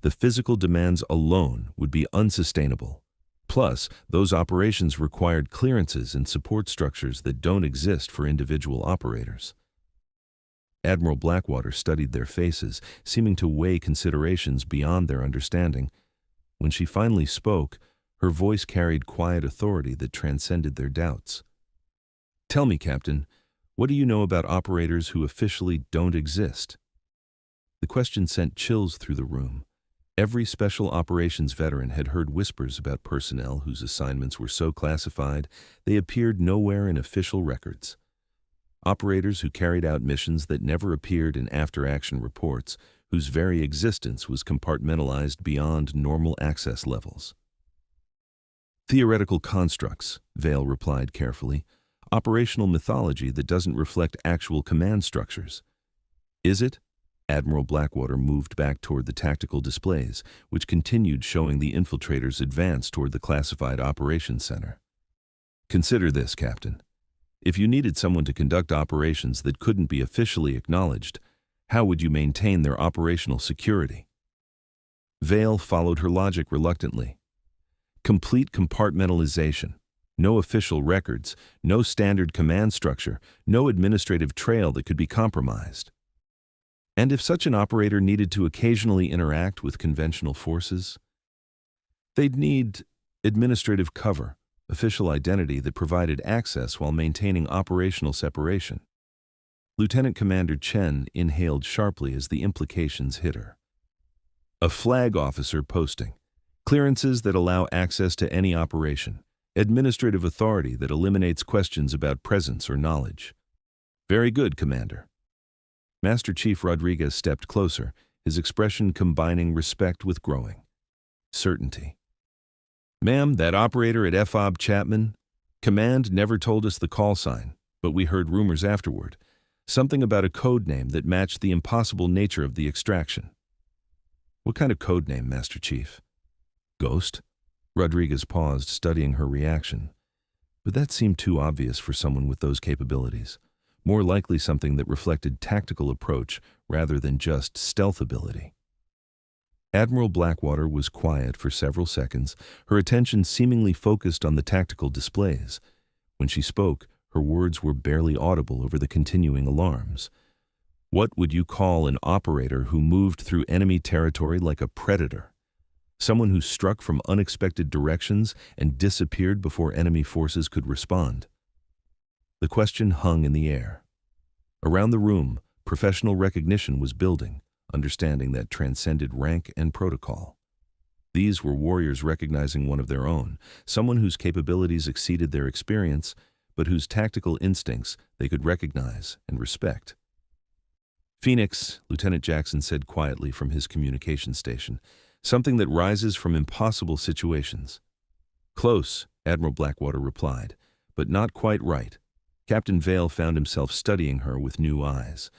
"The physical demands alone would be unsustainable. Plus, those operations required clearances and support structures that don't exist for individual operators." Admiral Blackwater studied their faces, seeming to weigh considerations beyond their understanding. When she finally spoke, her voice carried quiet authority that transcended their doubts. "Tell me, Captain, what do you know about operators who officially don't exist?" The question sent chills through the room. Every special operations veteran had heard whispers about personnel whose assignments were so classified they appeared nowhere in official records. operators who carried out missions that never appeared in after-action reports, whose very existence was compartmentalized beyond normal access levels. Theoretical constructs, Vale replied carefully. Operational mythology that doesn't reflect actual command structures. Is it? Admiral Blackwater moved back toward the tactical displays, which continued showing the infiltrators advance toward the classified operations center. Consider this, Captain. If you needed someone to conduct operations that couldn't be officially acknowledged, how would you maintain their operational security? Vale followed her logic reluctantly. Complete compartmentalization. No official records, no standard command structure, no administrative trail that could be compromised. And if such an operator needed to occasionally interact with conventional forces, they'd need administrative cover, official identity that provided access while maintaining operational separation. Lieutenant Commander Chen inhaled sharply as the implications hit her. A flag officer posting, clearances that allow access to any operation, administrative authority that eliminates questions about presence or knowledge. Very good, Commander. Master Chief Rodriguez stepped closer, his expression combining respect with growing certainty. Ma'am, that operator at FOB Chapman, Command never told us the call sign, but we heard rumors afterward. Something about a code name that matched the impossible nature of the extraction. What kind of code name, Master Chief? Ghost? Rodriguez paused, studying her reaction. But that seemed too obvious for someone with those capabilities. More likely something that reflected tactical approach rather than just stealth ability. Admiral Blackwater was quiet for several seconds, her attention seemingly focused on the tactical displays. When she spoke, her words were barely audible over the continuing alarms. What would you call an operator who moved through enemy territory like a predator? Someone who struck from unexpected directions and disappeared before enemy forces could respond. The question hung in the air. Around the room, professional recognition was building, understanding that transcended rank and protocol. These were warriors recognizing one of their own, someone whose capabilities exceeded their experience, but whose tactical instincts they could recognize and respect. Phoenix, Lieutenant Jackson said quietly from his communication station, something that rises from impossible situations. Close, Admiral Blackwater replied, but not quite right. Captain Vale found himself studying her with new eyes.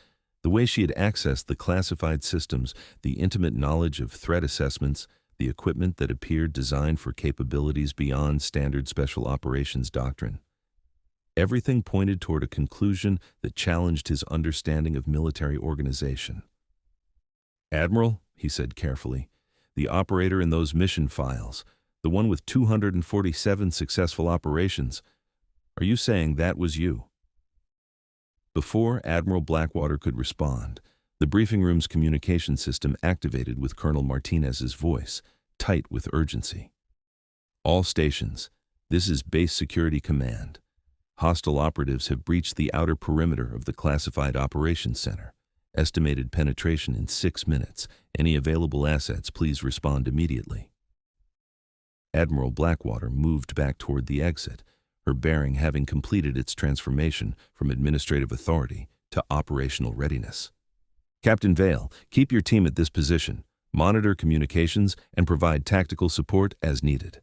The way she had accessed the classified systems, the intimate knowledge of threat assessments, the equipment that appeared designed for capabilities beyond standard special operations doctrine. Everything pointed toward a conclusion that challenged his understanding of military organization. Admiral, he said carefully, the operator in those mission files, the one with 247 successful operations, are you saying that was you? Before Admiral Blackwater could respond, the briefing room's communication system activated with Colonel Martinez's voice, tight with urgency. All stations, this is Base Security Command. Hostile operatives have breached the outer perimeter of the classified operations center. Estimated penetration in 6 minutes. Any available assets, please respond immediately. Admiral Blackwater moved back toward the exit, her bearing having completed its transformation from administrative authority to operational readiness. Captain Vale, keep your team at this position, monitor communications, and provide tactical support as needed.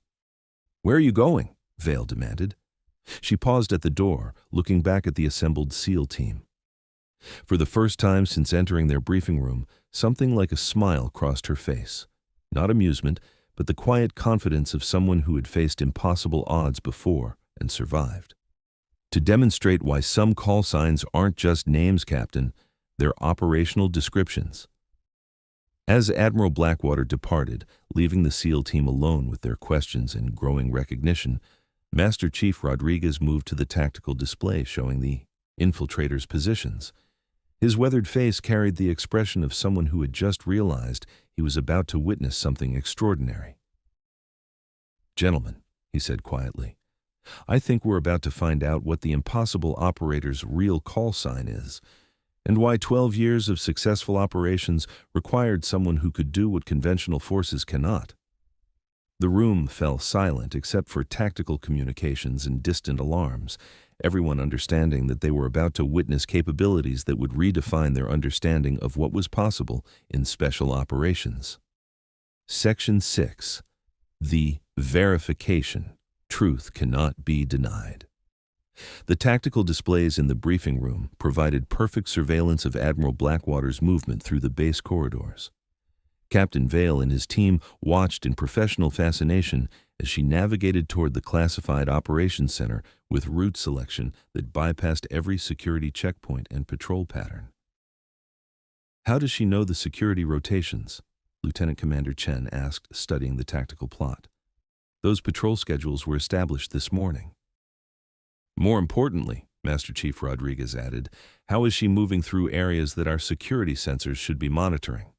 Where are you going? Vale demanded. She paused at the door, looking back at the assembled SEAL team. For the first time since entering their briefing room, something like a smile crossed her face. Not amusement, but the quiet confidence of someone who had faced impossible odds before and survived. To demonstrate why some call signs aren't just names, Captain, they're operational descriptions. As Admiral Blackwater departed, leaving the SEAL team alone with their questions and growing recognition, Master Chief Rodriguez moved to the tactical display showing the infiltrators' positions. His weathered face carried the expression of someone who had just realized he was about to witness something extraordinary. Gentlemen, he said quietly, I think we're about to find out what the impossible operator's real call sign is, and why 12 years of successful operations required someone who could do what conventional forces cannot. The room fell silent except for tactical communications and distant alarms, everyone understanding that they were about to witness capabilities that would redefine their understanding of what was possible in special operations. Section 6. The verification. Truth cannot be denied. The tactical displays in the briefing room provided perfect surveillance of Admiral Blackwater's movement through the base corridors. Captain Vale and his team watched in professional fascination as she navigated toward the classified operations center with route selection that bypassed every security checkpoint and patrol pattern. "How does she know the security rotations?" Lieutenant Commander Chen asked, studying the tactical plot. "Those patrol schedules were established this morning." "More importantly," Master Chief Rodriguez added, "how is she moving through areas that our security sensors should be monitoring?"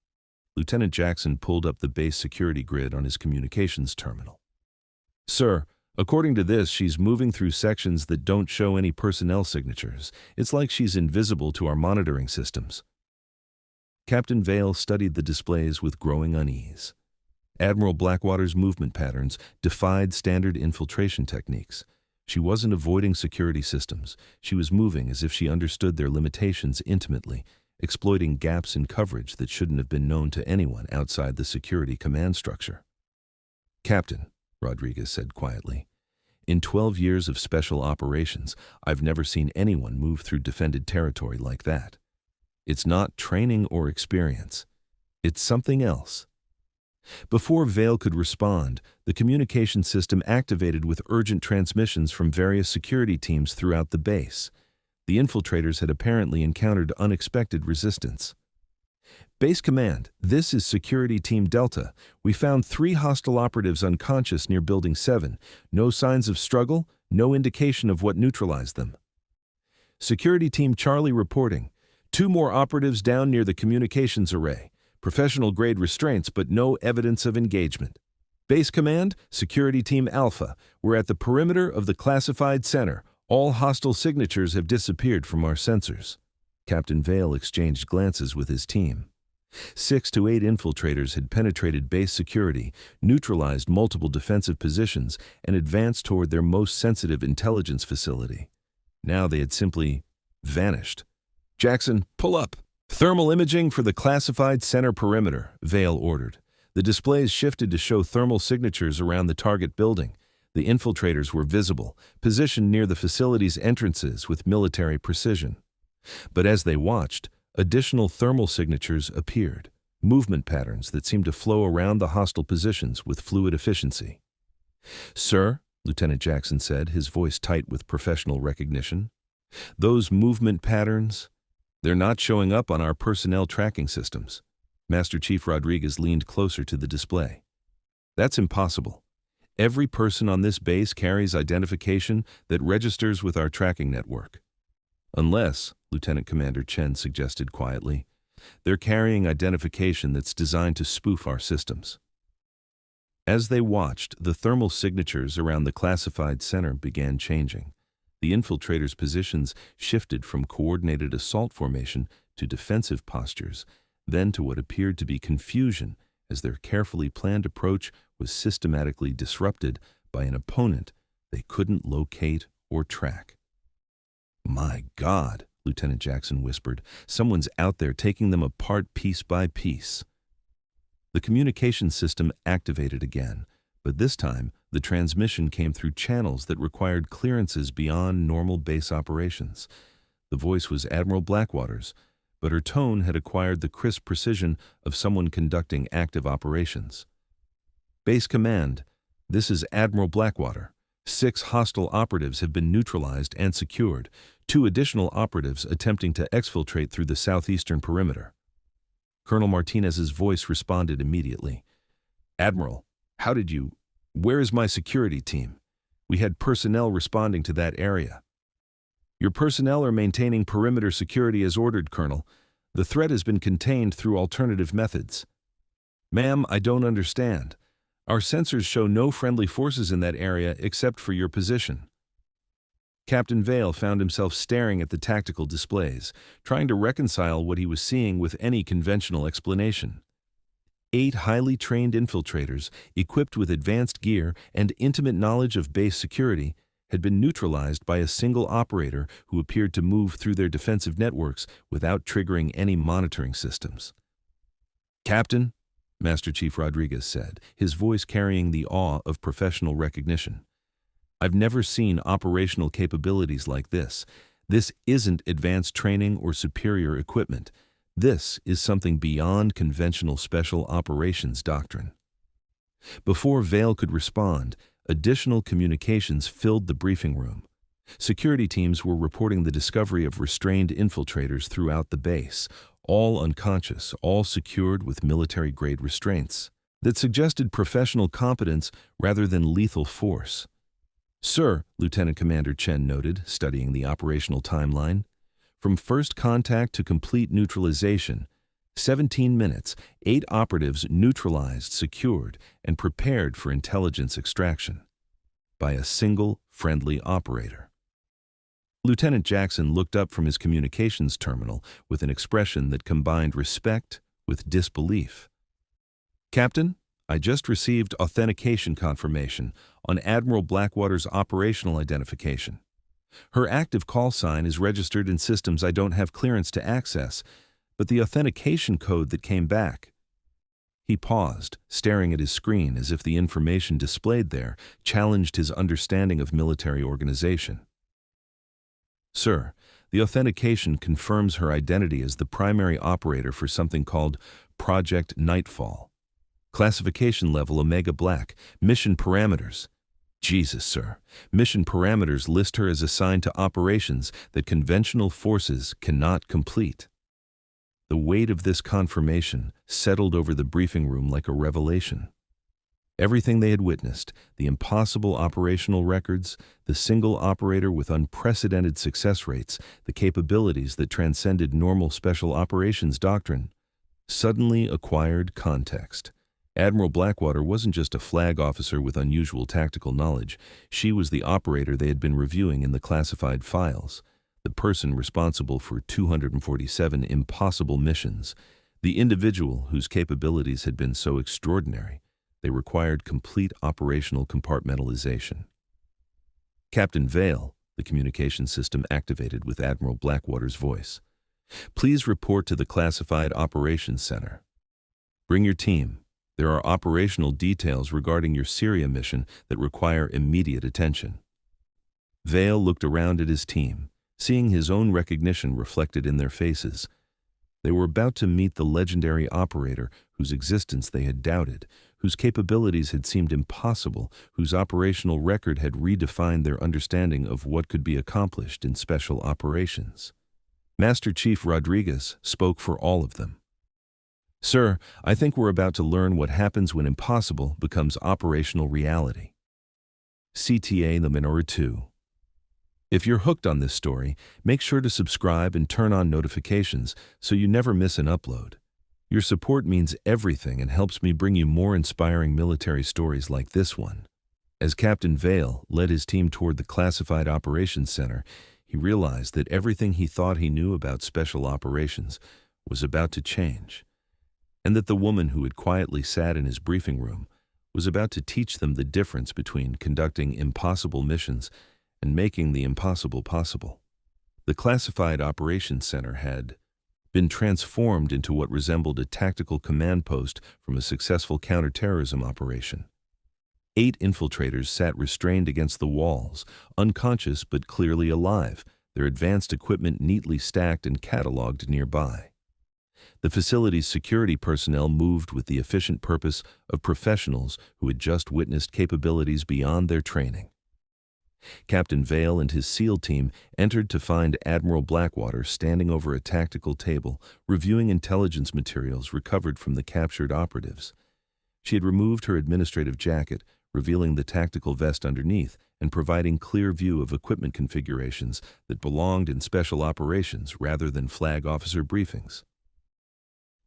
Lieutenant Jackson pulled up the base security grid on his communications terminal. "Sir, according to this, she's moving through sections that don't show any personnel signatures. It's like she's invisible to our monitoring systems." Captain Vale studied the displays with growing unease. Admiral Blackwater's movement patterns defied standard infiltration techniques. She wasn't avoiding security systems. She was moving as if she understood their limitations intimately, exploiting gaps in coverage that shouldn't have been known to anyone outside the security command structure. "Captain," Rodriguez said quietly, "in 12 years of special operations, I've never seen anyone move through defended territory like that. It's not training or experience. It's something else." Before Vale could respond, the communication system activated with urgent transmissions from various security teams throughout the base. The infiltrators had apparently encountered unexpected resistance. "Base Command, this is Security Team Delta. We found 3 hostile operatives unconscious near Building 7. No signs of struggle, no indication of what neutralized them." "Security Team Charlie reporting. 2 more operatives down near the communications array. Professional-grade restraints, but no evidence of engagement." "Base Command, Security Team Alpha. We're at the perimeter of the classified center. All hostile signatures have disappeared from our sensors." Captain Vale exchanged glances with his team. 6 to 8 infiltrators had penetrated base security, neutralized multiple defensive positions, and advanced toward their most sensitive intelligence facility. Now they had simply vanished. "Jackson, pull up. Thermal imaging for the classified center perimeter," Vale ordered. The displays shifted to show thermal signatures around the target building. The infiltrators were visible, positioned near the facility's entrances with military precision. But as they watched, additional thermal signatures appeared, movement patterns that seemed to flow around the hostile positions with fluid efficiency. "Sir," Lieutenant Jackson said, his voice tight with professional recognition, "those movement patterns, they're not showing up on our personnel tracking systems." Master Chief Rodriguez leaned closer to the display. "That's impossible. Every person on this base carries identification that registers with our tracking network. Unless," Lieutenant Commander Chen suggested quietly, "they're carrying identification that's designed to spoof our systems." As they watched, the thermal signatures around the classified center began changing. The infiltrators' positions shifted from coordinated assault formation to defensive postures, then to what appeared to be confusion as their carefully planned approach was systematically disrupted by an opponent they couldn't locate or track. "My God," Lieutenant Jackson whispered, "someone's out there taking them apart piece by piece." The communication system activated again, but this time the transmission came through channels that required clearances beyond normal base operations. The voice was Admiral Blackwater's, but her tone had acquired the crisp precision of someone conducting active operations. "Base Command, this is Admiral Blackwater. 6 hostile operatives have been neutralized and secured, 2 additional operatives attempting to exfiltrate through the southeastern perimeter." Colonel Martinez's voice responded immediately. "Admiral, where is my security team? We had personnel responding to that area." "Your personnel are maintaining perimeter security as ordered, Colonel. The threat has been contained through alternative methods." "Ma'am, I don't understand. Our sensors show no friendly forces in that area except for your position." Captain Vale found himself staring at the tactical displays, trying to reconcile what he was seeing with any conventional explanation. 8 highly trained infiltrators, equipped with advanced gear and intimate knowledge of base security, had been neutralized by a single operator who appeared to move through their defensive networks without triggering any monitoring systems. "Captain," Master Chief Rodriguez said, his voice carrying the awe of professional recognition, "I've never seen operational capabilities like this. This isn't advanced training or superior equipment. This is something beyond conventional special operations doctrine." Before Vale could respond, additional communications filled the briefing room. Security teams were reporting the discovery of restrained infiltrators throughout the base, all unconscious, all secured with military-grade restraints that suggested professional competence rather than lethal force. "Sir," Lieutenant Commander Chen noted, studying the operational timeline, "from first contact to complete neutralization, 17 minutes, 8 operatives neutralized, secured, and prepared for intelligence extraction by a single friendly operator." Lieutenant Jackson looked up from his communications terminal with an expression that combined respect with disbelief. "Captain, I just received authentication confirmation on Admiral Blackwater's operational identification. Her active call sign is registered in systems I don't have clearance to access, but the authentication code that came back—" He paused, staring at his screen as if the information displayed there challenged his understanding of military organization. "Sir, the authentication confirms her identity as the primary operator for something called Project Nightfall. Classification level Omega Black. Mission parameters." "Jesus, sir. Mission parameters list her as assigned to operations that conventional forces cannot complete." The weight of this confirmation settled over the briefing room like a revelation. Everything they had witnessed, the impossible operational records, the single operator with unprecedented success rates, the capabilities that transcended normal special operations doctrine, suddenly acquired context. Admiral Blackwater wasn't just a flag officer with unusual tactical knowledge. She was the operator they had been reviewing in the classified files, the person responsible for 247 impossible missions, the individual whose capabilities had been so extraordinary they required complete operational compartmentalization. "Captain Vale," the communication system activated with Admiral Blackwater's voice, "please report to the Classified Operations Center. Bring your team. There are operational details regarding your Syria mission that require immediate attention." Vale looked around at his team, seeing his own recognition reflected in their faces. They were about to meet the legendary operator whose existence they had doubted, whose capabilities had seemed impossible, whose operational record had redefined their understanding of what could be accomplished in special operations. Master Chief Rodriguez spoke for all of them. "Sir, I think we're about to learn what happens when impossible becomes operational reality." CTA número 2. If you're hooked on this story, make sure to subscribe and turn on notifications so you never miss an upload. Your support means everything and helps me bring you more inspiring military stories like this one. As Captain Vale led his team toward the Classified Operations Center, he realized that everything he thought he knew about special operations was about to change, and that the woman who had quietly sat in his briefing room was about to teach them the difference between conducting impossible missions and making the impossible possible. The Classified Operations Center had been transformed into what resembled a tactical command post from a successful counterterrorism operation. 8 infiltrators sat restrained against the walls, unconscious but clearly alive, their advanced equipment neatly stacked and catalogued nearby. The facility's security personnel moved with the efficient purpose of professionals who had just witnessed capabilities beyond their training. Captain Vale and his SEAL team entered to find Admiral Blackwater standing over a tactical table, reviewing intelligence materials recovered from the captured operatives. She had removed her administrative jacket, revealing the tactical vest underneath and providing clear view of equipment configurations that belonged in special operations rather than flag officer briefings.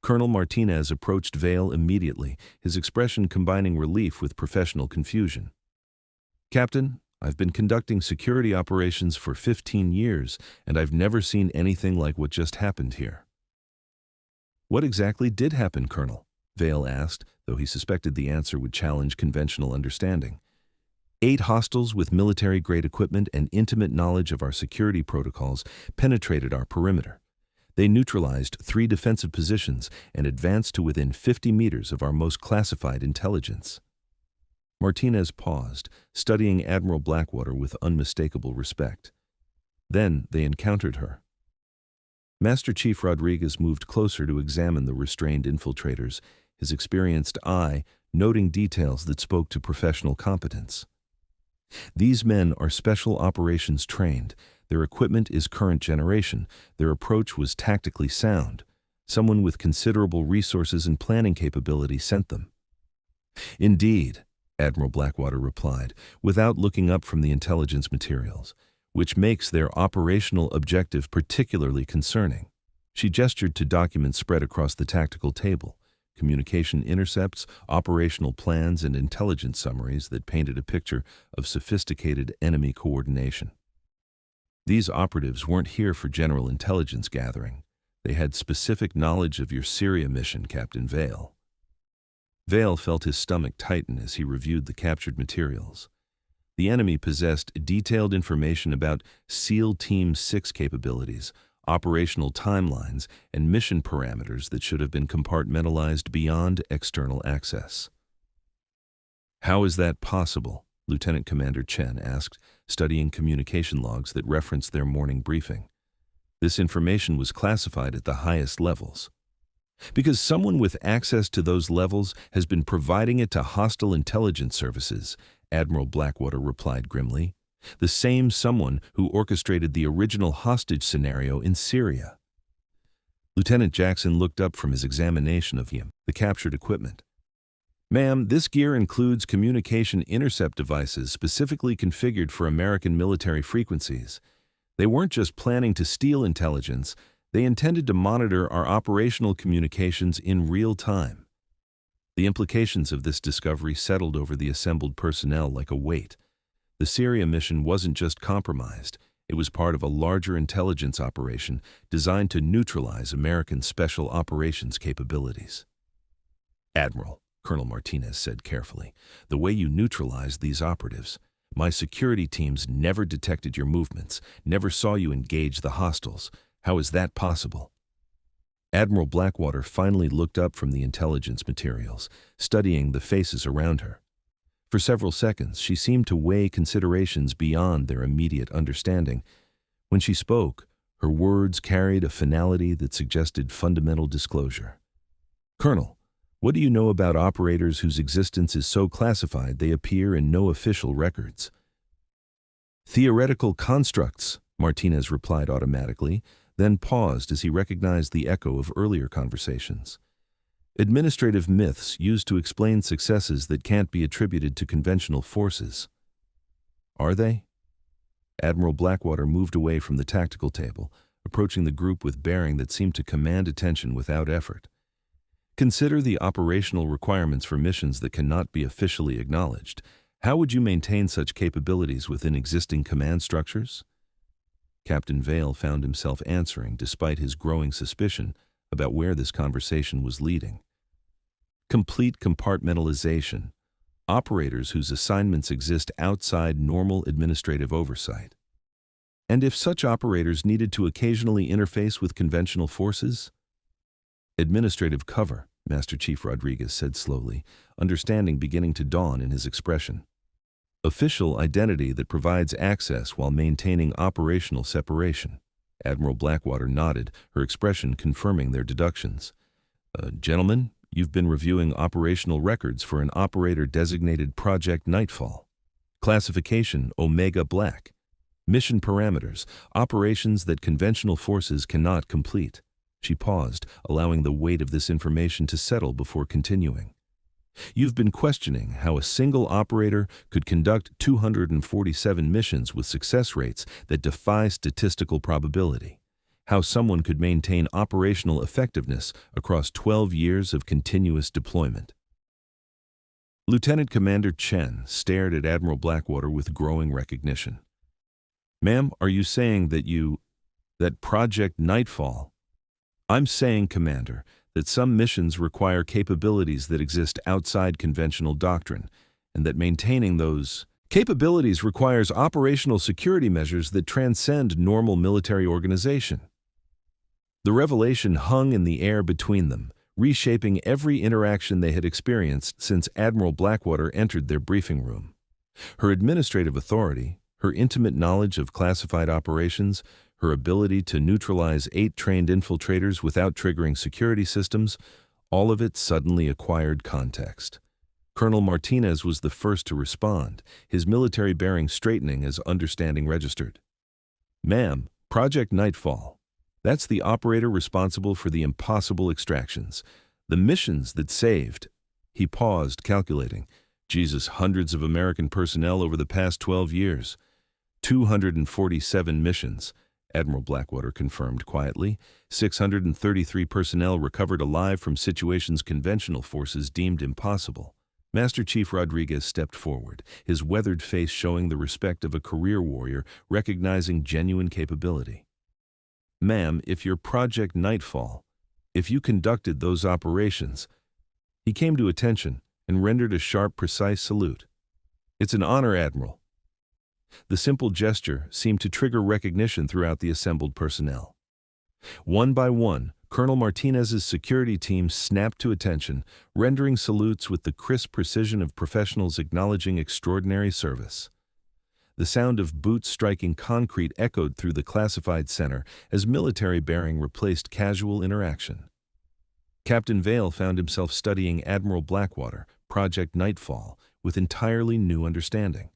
Colonel Martinez approached Vale immediately, his expression combining relief with professional confusion. "Captain, I've been conducting security operations for 15 years, and I've never seen anything like what just happened here." "What exactly did happen, Colonel?" Vale asked, though he suspected the answer would challenge conventional understanding. 8 hostiles with military-grade equipment and intimate knowledge of our security protocols penetrated our perimeter. They neutralized 3 defensive positions and advanced to within 50 meters of our most classified intelligence. Martinez paused, studying Admiral Blackwater with unmistakable respect. Then they encountered her. Master Chief Rodriguez moved closer to examine the restrained infiltrators, his experienced eye noting details that spoke to professional competence. These men are special operations trained. Their equipment is current generation. Their approach was tactically sound. Someone with considerable resources and planning capability sent them. Indeed, Admiral Blackwater replied, without looking up from the intelligence materials, which makes their operational objective particularly concerning. She gestured to documents spread across the tactical table, communication intercepts, operational plans, and intelligence summaries that painted a picture of sophisticated enemy coordination. These operatives weren't here for general intelligence gathering. They had specific knowledge of your Syria mission, Captain Vale. Vale felt his stomach tighten as he reviewed the captured materials. The enemy possessed detailed information about SEAL Team 6 capabilities, operational timelines, and mission parameters that should have been compartmentalized beyond external access. How is that possible? Lieutenant Commander Chen asked, studying communication logs that referenced their morning briefing. This information was classified at the highest levels. Because someone with access to those levels has been providing it to hostile intelligence services, Admiral Blackwater replied grimly. The same someone who orchestrated the original hostage scenario in Syria. Lieutenant Jackson looked up from his examination of the captured equipment. Ma'am, this gear includes communication intercept devices specifically configured for American military frequencies. They weren't just planning to steal intelligence, they intended to monitor our operational communications in real time. The implications of this discovery settled over the assembled personnel like a weight. The Syria mission wasn't just compromised, it was part of a larger intelligence operation designed to neutralize American special operations capabilities. Admiral, Colonel Martinez said carefully, the way you neutralized these operatives, my security teams never detected your movements, never saw you engage the hostiles. How is that possible? Admiral Blackwater finally looked up from the intelligence materials, studying the faces around her. For several seconds, she seemed to weigh considerations beyond their immediate understanding. When she spoke, her words carried a finality that suggested fundamental disclosure. Colonel, what do you know about operators whose existence is so classified they appear in no official records? Theoretical constructs, Martinez replied automatically, then paused as he recognized the echo of earlier conversations. Administrative myths used to explain successes that can't be attributed to conventional forces. Are they? Admiral Blackwater moved away from the tactical table, approaching the group with bearing that seemed to command attention without effort. Consider the operational requirements for missions that cannot be officially acknowledged. How would you maintain such capabilities within existing command structures? Captain Vale found himself answering despite his growing suspicion about where this conversation was leading. Complete compartmentalization, operators whose assignments exist outside normal administrative oversight. And if such operators needed to occasionally interface with conventional forces? Administrative cover, Master Chief Rodriguez said slowly, understanding beginning to dawn in his expression. Official identity that provides access while maintaining operational separation. Admiral Blackwater nodded, her expression confirming their deductions. Gentlemen, you've been reviewing operational records for an operator-designated Project Nightfall. Classification Omega Black. Mission parameters, operations that conventional forces cannot complete. She paused, allowing the weight of this information to settle before continuing. You've been questioning how a single operator could conduct 247 missions with success rates that defy statistical probability. How someone could maintain operational effectiveness across 12 years of continuous deployment. Lieutenant Commander Chen stared at Admiral Blackwater with growing recognition. Ma'am, are you saying that Project Nightfall? I'm saying, Commander, that some missions require capabilities that exist outside conventional doctrine, and that maintaining those Capabilities requires operational security measures that transcend normal military organization. The revelation hung in the air between them, reshaping every interaction they had experienced since Admiral Blackwater entered their briefing room. Her administrative authority, her intimate knowledge of classified operations, her ability to neutralize 8 trained infiltrators without triggering security systems, all of it suddenly acquired context. Colonel Martinez was the first to respond, his military bearing straightening as understanding registered. "Ma'am, Project Nightfall. That's the operator responsible for the impossible extractions, the missions that saved." He paused, calculating. Jesus, hundreds of American personnel over the past 12 years. 247 missions, Admiral Blackwater confirmed quietly. 633 personnel recovered alive from situations conventional forces deemed impossible. Master Chief Rodriguez stepped forward, his weathered face showing the respect of a career warrior recognizing genuine capability. "Ma'am, if your Project Nightfall, if you conducted those operations..." He came to attention and rendered a sharp, precise salute. "It's an honor, Admiral." The simple gesture seemed to trigger recognition throughout the assembled personnel. One by one, Colonel Martinez's security team snapped to attention, rendering salutes with the crisp precision of professionals acknowledging extraordinary service. The sound of boots striking concrete echoed through the classified center as military bearing replaced casual interaction. Captain Vale found himself studying Admiral Blackwater, Project Nightfall, with entirely new understanding.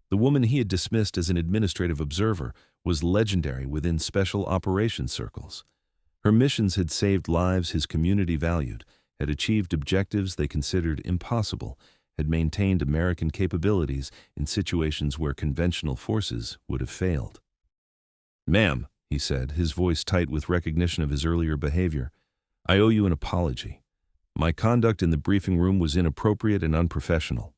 The woman he had dismissed as an administrative observer was legendary within special operations circles. Her missions had saved lives his community valued, had achieved objectives they considered impossible, had maintained American capabilities in situations where conventional forces would have failed. "Ma'am," he said, his voice tight with recognition of his earlier behavior, "I owe you an apology. My conduct in the briefing room was inappropriate and unprofessional."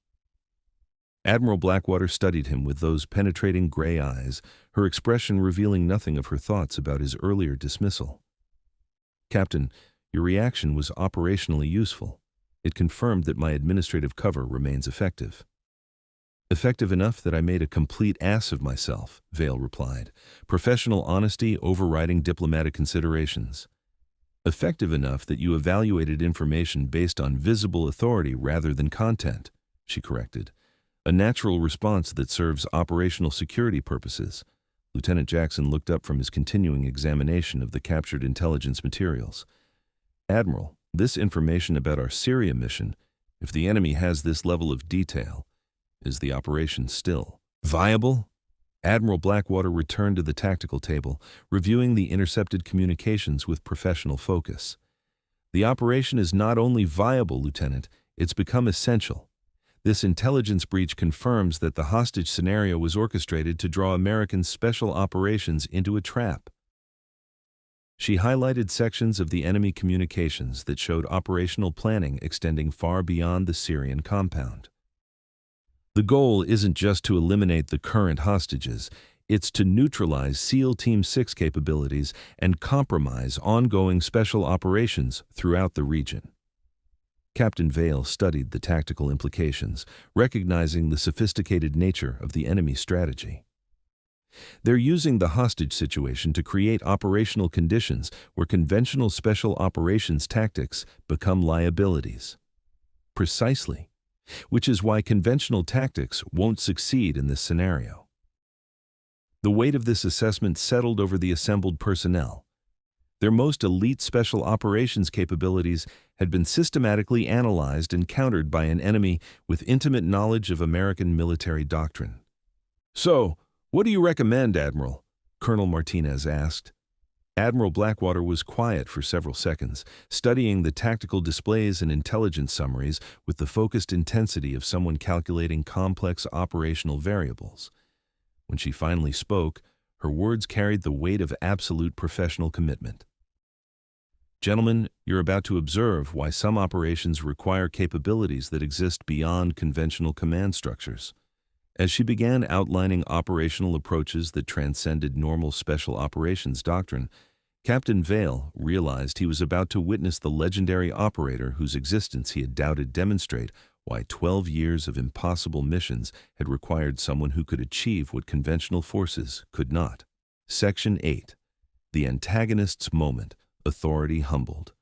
Admiral Blackwater studied him with those penetrating gray eyes, her expression revealing nothing of her thoughts about his earlier dismissal. "Captain, your reaction was operationally useful. It confirmed that my administrative cover remains effective." "Effective enough that I made a complete ass of myself," Vale replied, professional honesty overriding diplomatic considerations. "Effective enough that you evaluated information based on visible authority rather than content," she corrected. "A natural response that serves operational security purposes." Lieutenant Jackson looked up from his continuing examination of the captured intelligence materials. "Admiral, this information about our Syria mission, if the enemy has this level of detail, is the operation still viable?" Admiral Blackwater returned to the tactical table, reviewing the intercepted communications with professional focus. "The operation is not only viable, Lieutenant, it's become essential. This intelligence breach confirms that the hostage scenario was orchestrated to draw American special operations into a trap." She highlighted sections of the enemy communications that showed operational planning extending far beyond the Syrian compound. "The goal isn't just to eliminate the current hostages, it's to neutralize SEAL Team 6 capabilities and compromise ongoing special operations throughout the region." Captain Vale studied the tactical implications, recognizing the sophisticated nature of the enemy strategy. "They're using the hostage situation to create operational conditions where conventional special operations tactics become liabilities." "Precisely. Which is why conventional tactics won't succeed in this scenario." The weight of this assessment settled over the assembled personnel. Their most elite special operations capabilities had been systematically analyzed and countered by an enemy with intimate knowledge of American military doctrine. "So, what do you recommend, Admiral?" Colonel Martinez asked. Admiral Blackwater was quiet for several seconds, studying the tactical displays and intelligence summaries with the focused intensity of someone calculating complex operational variables. When she finally spoke, her words carried the weight of absolute professional commitment. "Gentlemen, you're about to observe why some operations require capabilities that exist beyond conventional command structures." As she began outlining operational approaches that transcended normal special operations doctrine, Captain Vale realized he was about to witness the legendary operator whose existence he had doubted demonstrate why 12 years of impossible missions had required someone who could achieve what conventional forces could not. Section 8. The antagonist's moment, authority humbled.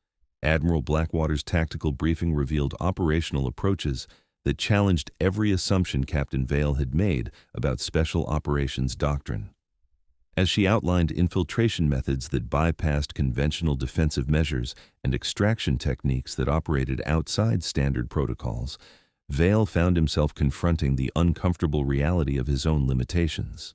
Admiral Blackwater's tactical briefing revealed operational approaches that challenged every assumption Captain Vale had made about special operations doctrine. As she outlined infiltration methods that bypassed conventional defensive measures and extraction techniques that operated outside standard protocols, Vale found himself confronting the uncomfortable reality of his own limitations.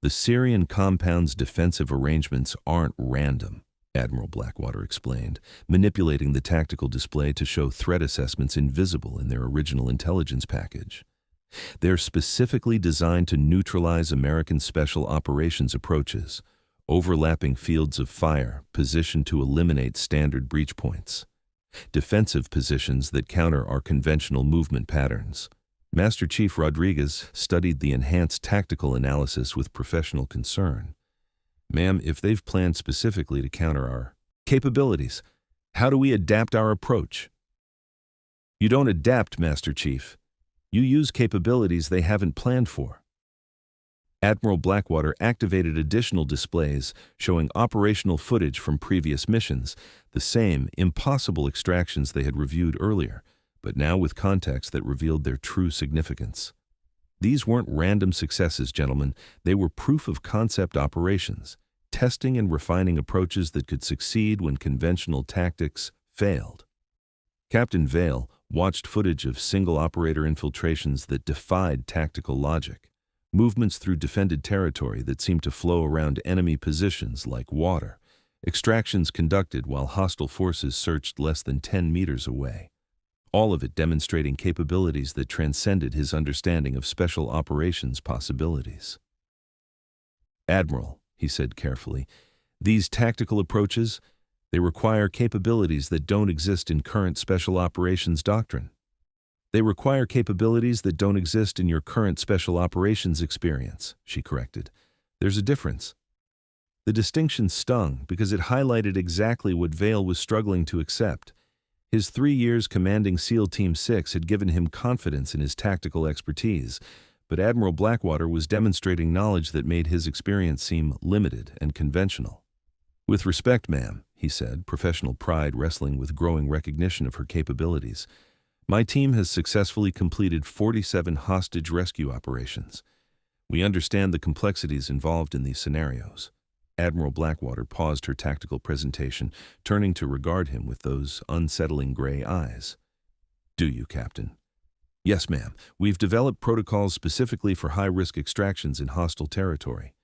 The Syrian compound's defensive arrangements aren't random, Admiral Blackwater explained, manipulating the tactical display to show threat assessments invisible in their original intelligence package. They're specifically designed to neutralize American special operations approaches, overlapping fields of fire positioned to eliminate standard breach points, defensive positions that counter our conventional movement patterns. Master Chief Rodriguez studied the enhanced tactical analysis with professional concern. Ma'am, if they've planned specifically to counter our capabilities, how do we adapt our approach? You don't adapt, Master Chief. You use capabilities they haven't planned for. Admiral Blackwater activated additional displays showing operational footage from previous missions, the same impossible extractions they had reviewed earlier, but now with context that revealed their true significance. These weren't random successes, gentlemen. They were proof-of-concept operations, testing and refining approaches that could succeed when conventional tactics failed. Captain Vale watched footage of single-operator infiltrations that defied tactical logic, movements through defended territory that seemed to flow around enemy positions like water, extractions conducted while hostile forces searched less than 10 meters away, all of it demonstrating capabilities that transcended his understanding of special operations possibilities. Admiral, he said carefully, these tactical approaches, they require capabilities that don't exist in current special operations doctrine. They require capabilities that don't exist in your current special operations experience, she corrected. There's a difference. The distinction stung because it highlighted exactly what Vale was struggling to accept. His 3 years commanding SEAL Team 6 had given him confidence in his tactical expertise, but Admiral Blackwater was demonstrating knowledge that made his experience seem limited and conventional. With respect, ma'am, he said, professional pride wrestling with growing recognition of her capabilities, my team has successfully completed 47 hostage rescue operations. We understand the complexities involved in these scenarios. Admiral Blackwater paused her tactical presentation, turning to regard him with those unsettling gray eyes. Do you, Captain? Yes, ma'am. We've developed protocols specifically for high-risk extractions in hostile territory.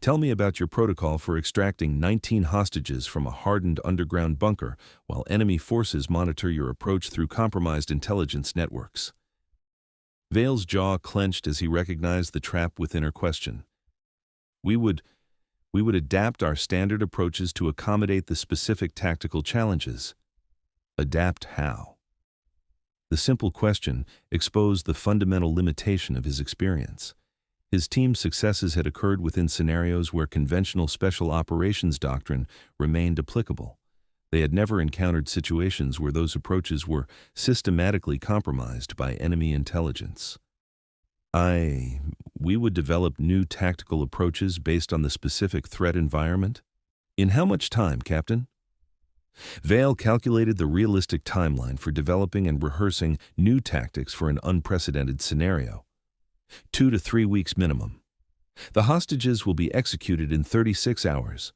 Tell me about your protocol for extracting 19 hostages from a hardened underground bunker while enemy forces monitor your approach through compromised intelligence networks. Vale's jaw clenched as he recognized the trap within her question. We would adapt our standard approaches to accommodate the specific tactical challenges. Adapt how? The simple question exposed the fundamental limitation of his experience. His team's successes had occurred within scenarios where conventional special operations doctrine remained applicable. They had never encountered situations where those approaches were systematically compromised by enemy intelligence. We would develop new tactical approaches based on the specific threat environment? In how much time, Captain? Vale calculated the realistic timeline for developing and rehearsing new tactics for an unprecedented scenario. 2 to 3 weeks minimum. The hostages will be executed in 36 hours.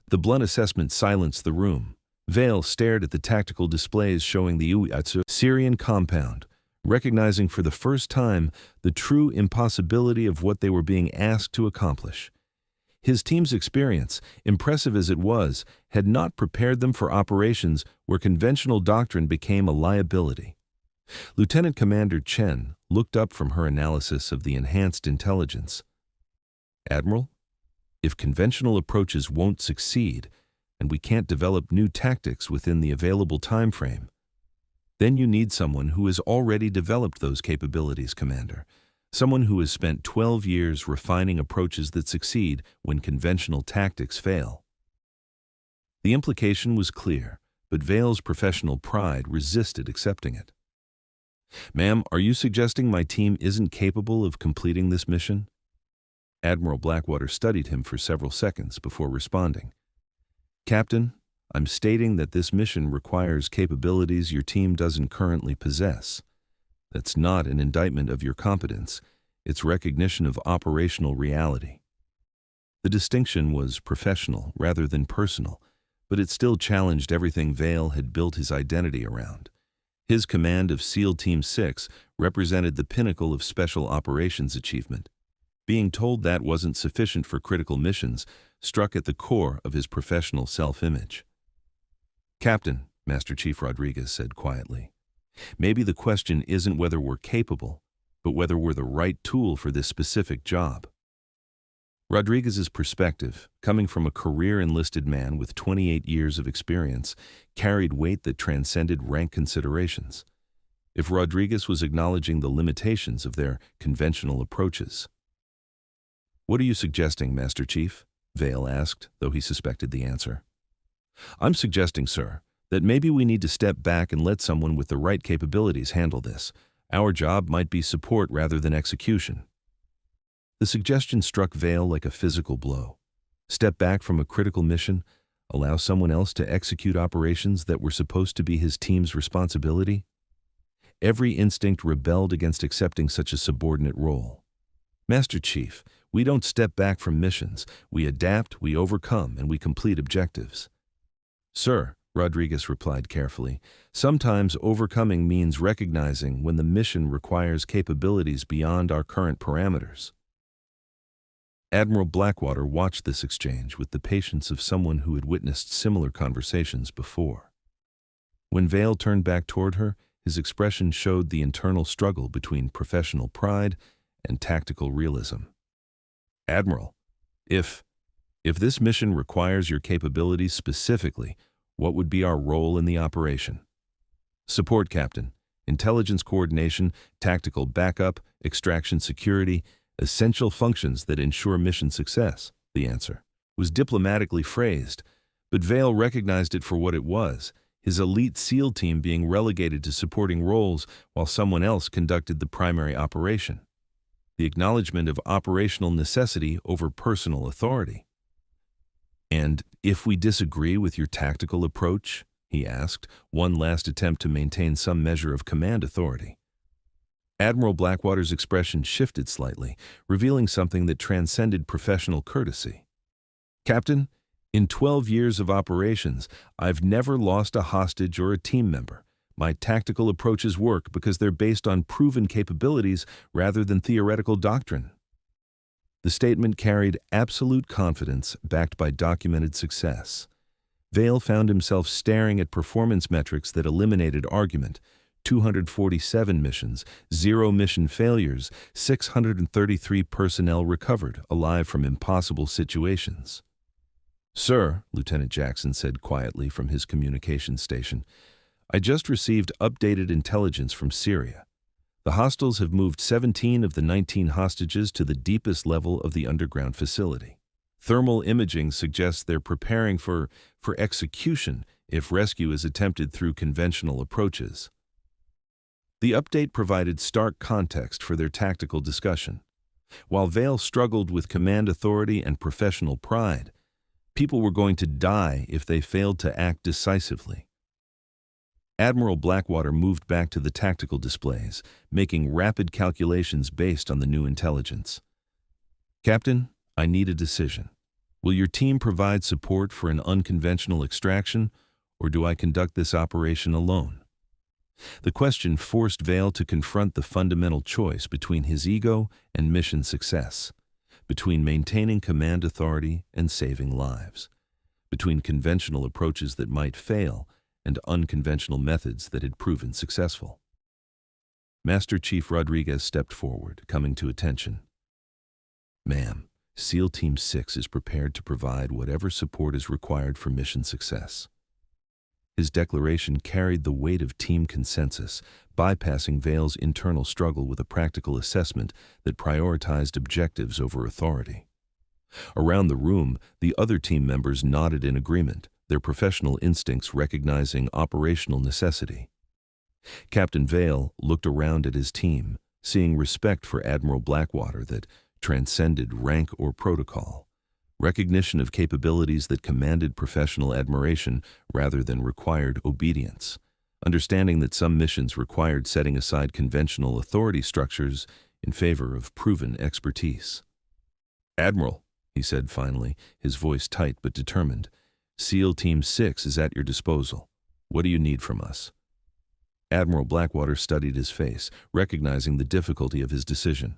The blunt assessment silenced the room. Vale stared at the tactical displays showing the Syrian compound, recognizing for the first time the true impossibility of what they were being asked to accomplish. His team's experience, impressive as it was, had not prepared them for operations where conventional doctrine became a liability. Lieutenant Commander Chen looked up from her analysis of the enhanced intelligence. Admiral, if conventional approaches won't succeed and we can't develop new tactics within the available time frame, then you need someone who has already developed those capabilities, Commander. Someone who has spent 12 years refining approaches that succeed when conventional tactics fail. The implication was clear, but Vale's professional pride resisted accepting it. Ma'am, are you suggesting my team isn't capable of completing this mission? Admiral Blackwater studied him for several seconds before responding. Captain, I'm stating that this mission requires capabilities your team doesn't currently possess. That's not an indictment of your competence. It's recognition of operational reality. The distinction was professional rather than personal, but it still challenged everything Vale had built his identity around. His command of SEAL Team 6 represented the pinnacle of special operations achievement. Being told that wasn't sufficient for critical missions struck at the core of his professional self-image. Captain, Master Chief Rodriguez said quietly, maybe the question isn't whether we're capable, but whether we're the right tool for this specific job. Rodriguez's perspective, coming from a career-enlisted man with 28 years of experience, carried weight that transcended rank considerations. If Rodriguez was acknowledging the limitations of their conventional approaches. What are you suggesting, Master Chief? Vale asked, though he suspected the answer. I'm suggesting, sir, that maybe we need to step back and let someone with the right capabilities handle this. Our job might be support rather than execution. The suggestion struck Vale like a physical blow. Step back from a critical mission, allow someone else to execute operations that were supposed to be his team's responsibility? Every instinct rebelled against accepting such a subordinate role. Master Chief, we don't step back from missions. We adapt, we overcome, and we complete objectives. Sir, Rodriguez replied carefully, sometimes overcoming means recognizing when the mission requires capabilities beyond our current parameters. Admiral Blackwater watched this exchange with the patience of someone who had witnessed similar conversations before. When Vale turned back toward her, his expression showed the internal struggle between professional pride and tactical realism. Admiral, if this mission requires your capabilities specifically, what would be our role in the operation? Support, Captain. Intelligence coordination, tactical backup, extraction security, essential functions that ensure mission success, the answer was diplomatically phrased, but Vale recognized it for what it was, his elite SEAL team being relegated to supporting roles while someone else conducted the primary operation. The acknowledgement of operational necessity over personal authority. And if we disagree with your tactical approach, he asked, one last attempt to maintain some measure of command authority. Admiral Blackwater's expression shifted slightly, revealing something that transcended professional courtesy. Captain, in 12 years of operations, I've never lost a hostage or a team member. My tactical approaches work because they're based on proven capabilities rather than theoretical doctrine. The statement carried absolute confidence backed by documented success. Vale found himself staring at performance metrics that eliminated argument. 247 missions, 0 mission failures, 633 personnel recovered alive from impossible situations. Sir, Lieutenant Jackson said quietly from his communications station, I just received updated intelligence from Syria. The hostiles have moved 17 of the 19 hostages to the deepest level of the underground facility. Thermal imaging suggests they're preparing for execution if rescue is attempted through conventional approaches. The update provided stark context for their tactical discussion. While Vale struggled with command authority and professional pride, people were going to die if they failed to act decisively. Admiral Blackwater moved back to the tactical displays, making rapid calculations based on the new intelligence. Captain, I need a decision. Will your team provide support for an unconventional extraction, or do I conduct this operation alone? The question forced Vale to confront the fundamental choice between his ego and mission success, between maintaining command authority and saving lives, between conventional approaches that might fail and unconventional methods that had proven successful. Master Chief Rodriguez stepped forward, coming to attention. Ma'am, SEAL Team 6 is prepared to provide whatever support is required for mission success. His declaration carried the weight of team consensus, bypassing Vale's internal struggle with a practical assessment that prioritized objectives over authority. Around the room, the other team members nodded in agreement, their professional instincts recognizing operational necessity. Captain Vale looked around at his team, seeing respect for Admiral Blackwater that transcended rank or protocol, recognition of capabilities that commanded professional admiration rather than required obedience, understanding that some missions required setting aside conventional authority structures in favor of proven expertise. "Admiral," he said finally, his voice tight but determined, "SEAL Team 6 is at your disposal. What do you need from us?" Admiral Blackwater studied his face, recognizing the difficulty of his decision.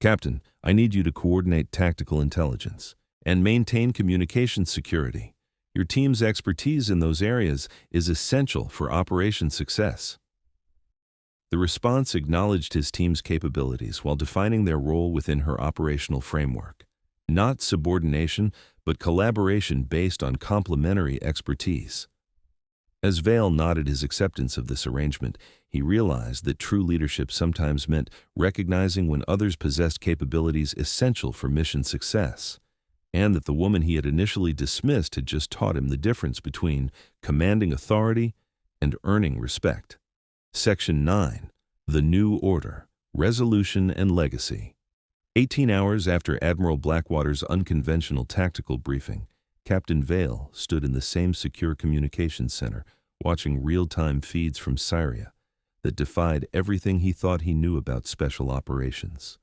"Captain, I need you to coordinate tactical intelligence and maintain communication security. Your team's expertise in those areas is essential for operation success." The response acknowledged his team's capabilities while defining their role within her operational framework. Not subordination, but collaboration based on complementary expertise. As Vale nodded his acceptance of this arrangement, he realized that true leadership sometimes meant recognizing when others possessed capabilities essential for mission success, and that the woman he had initially dismissed had just taught him the difference between commanding authority and earning respect. Section 9. The New Order, Resolution and Legacy. 18 hours after Admiral Blackwater's unconventional tactical briefing, Captain Vale stood in the same secure communications center, watching real-time feeds from Syria that defied everything he thought he knew about special operations.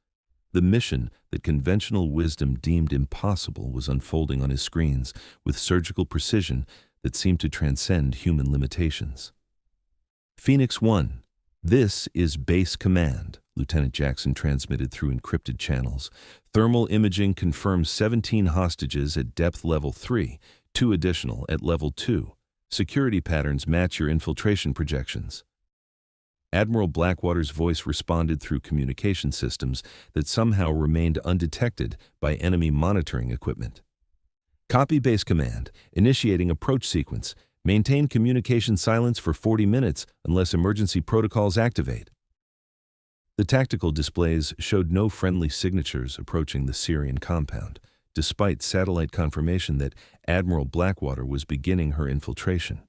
The mission that conventional wisdom deemed impossible was unfolding on his screens with surgical precision that seemed to transcend human limitations. "Phoenix 1, this is Base Command," Lieutenant Jackson transmitted through encrypted channels. "Thermal imaging confirms 17 hostages at depth level 3, 2 additional at level 2. Security patterns match your infiltration projections." Admiral Blackwater's voice responded through communication systems that somehow remained undetected by enemy monitoring equipment. "Copy Base Command, initiating approach sequence. Maintain communication silence for 40 minutes unless emergency protocols activate." The tactical displays showed no friendly signatures approaching the Syrian compound, despite satellite confirmation that Admiral Blackwater was beginning her infiltration.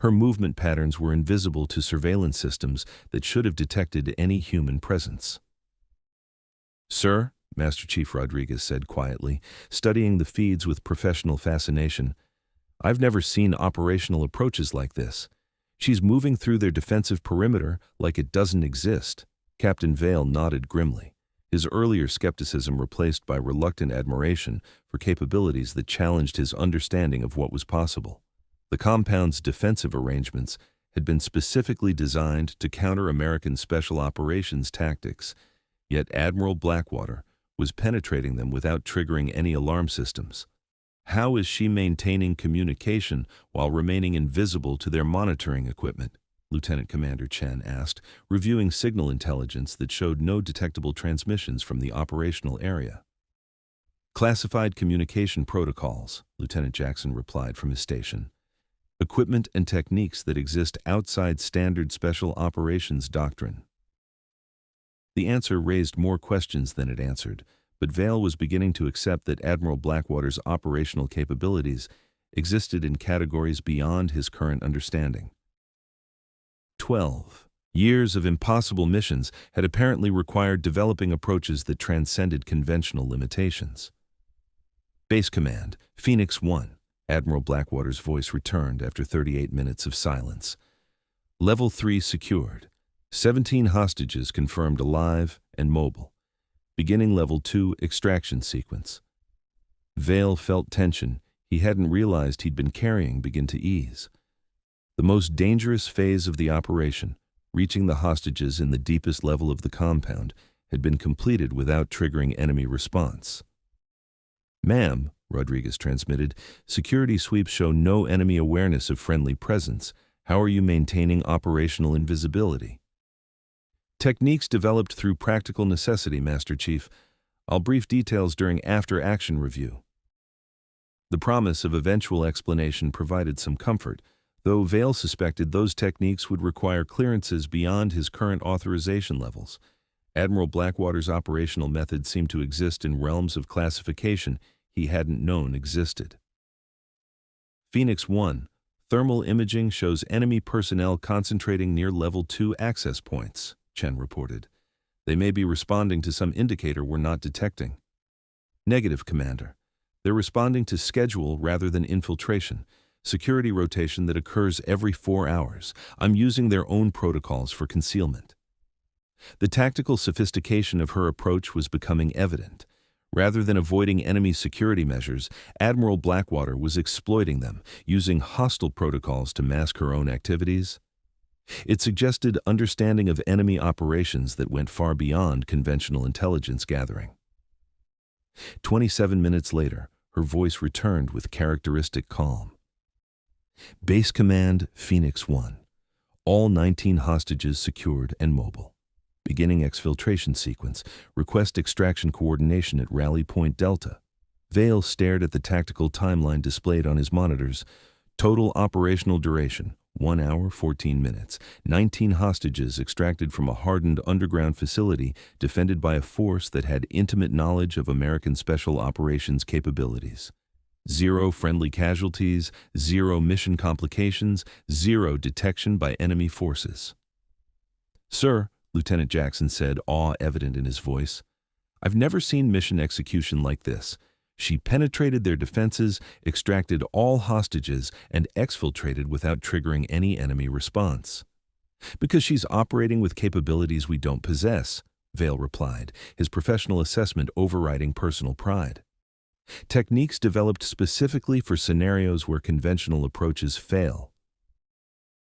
Her movement patterns were invisible to surveillance systems that should have detected any human presence. "Sir," Master Chief Rodriguez said quietly, studying the feeds with professional fascination, "I've never seen operational approaches like this. She's moving through their defensive perimeter like it doesn't exist." Captain Vale nodded grimly, his earlier skepticism replaced by reluctant admiration for capabilities that challenged his understanding of what was possible. The compound's defensive arrangements had been specifically designed to counter American special operations tactics, yet Admiral Blackwater was penetrating them without triggering any alarm systems. How is she maintaining communication while remaining invisible to their monitoring equipment? Lieutenant Commander Chen asked, reviewing signal intelligence that showed no detectable transmissions from the operational area. "Classified communication protocols," Lieutenant Jackson replied from his station. "Equipment and techniques that exist outside standard special operations doctrine." The answer raised more questions than it answered, but Vale was beginning to accept that Admiral Blackwater's operational capabilities existed in categories beyond his current understanding. 12 years of impossible missions had apparently required developing approaches that transcended conventional limitations. "Base Command, Phoenix 1, Admiral Blackwater's voice returned after 38 minutes of silence. "Level 3 secured. 17 hostages confirmed alive and mobile. Beginning Level 2 extraction sequence." Vale felt tension he hadn't realized he'd been carrying begin to ease. The most dangerous phase of the operation, reaching the hostages in the deepest level of the compound, had been completed without triggering enemy response. "Ma'am," Rodriguez transmitted, "security sweeps show no enemy awareness of friendly presence. How are you maintaining operational invisibility?" "Techniques developed through practical necessity, Master Chief. I'll brief details during after-action review." The promise of eventual explanation provided some comfort, though Vale suspected those techniques would require clearances beyond his current authorization levels. Admiral Blackwater's operational methods seemed to exist in realms of classification he hadn't known existed. "Phoenix 1, Thermal imaging shows enemy personnel concentrating near Level 2 access points, Chen reported. They may be responding to some indicator we're not detecting. Negative, Commander. They're responding to schedule rather than infiltration, security rotation that occurs every 4 hours. I'm using their own protocols for concealment. The tactical sophistication of her approach was becoming evident. Rather than avoiding enemy security measures, Admiral Blackwater was exploiting them, using hostile protocols to mask her own activities. It suggested understanding of enemy operations that went far beyond conventional intelligence gathering. 27 minutes later, her voice returned with characteristic calm. Base Command, Phoenix 1. All 19 hostages secured and mobile. Beginning exfiltration sequence. Request extraction coordination at Rally Point Delta. Vale stared at the tactical timeline displayed on his monitors. Total operational duration, 1 hour, 14 minutes. 19 hostages extracted from a hardened underground facility defended by a force that had intimate knowledge of American Special Operations capabilities. 0 friendly casualties, 0 mission complications, 0 detection by enemy forces. Sir, Lieutenant Jackson said, awe evident in his voice, I've never seen mission execution like this. She penetrated their defenses, extracted all hostages, and exfiltrated without triggering any enemy response. Because she's operating with capabilities we don't possess, Vale replied, his professional assessment overriding personal pride. Techniques developed specifically for scenarios where conventional approaches fail.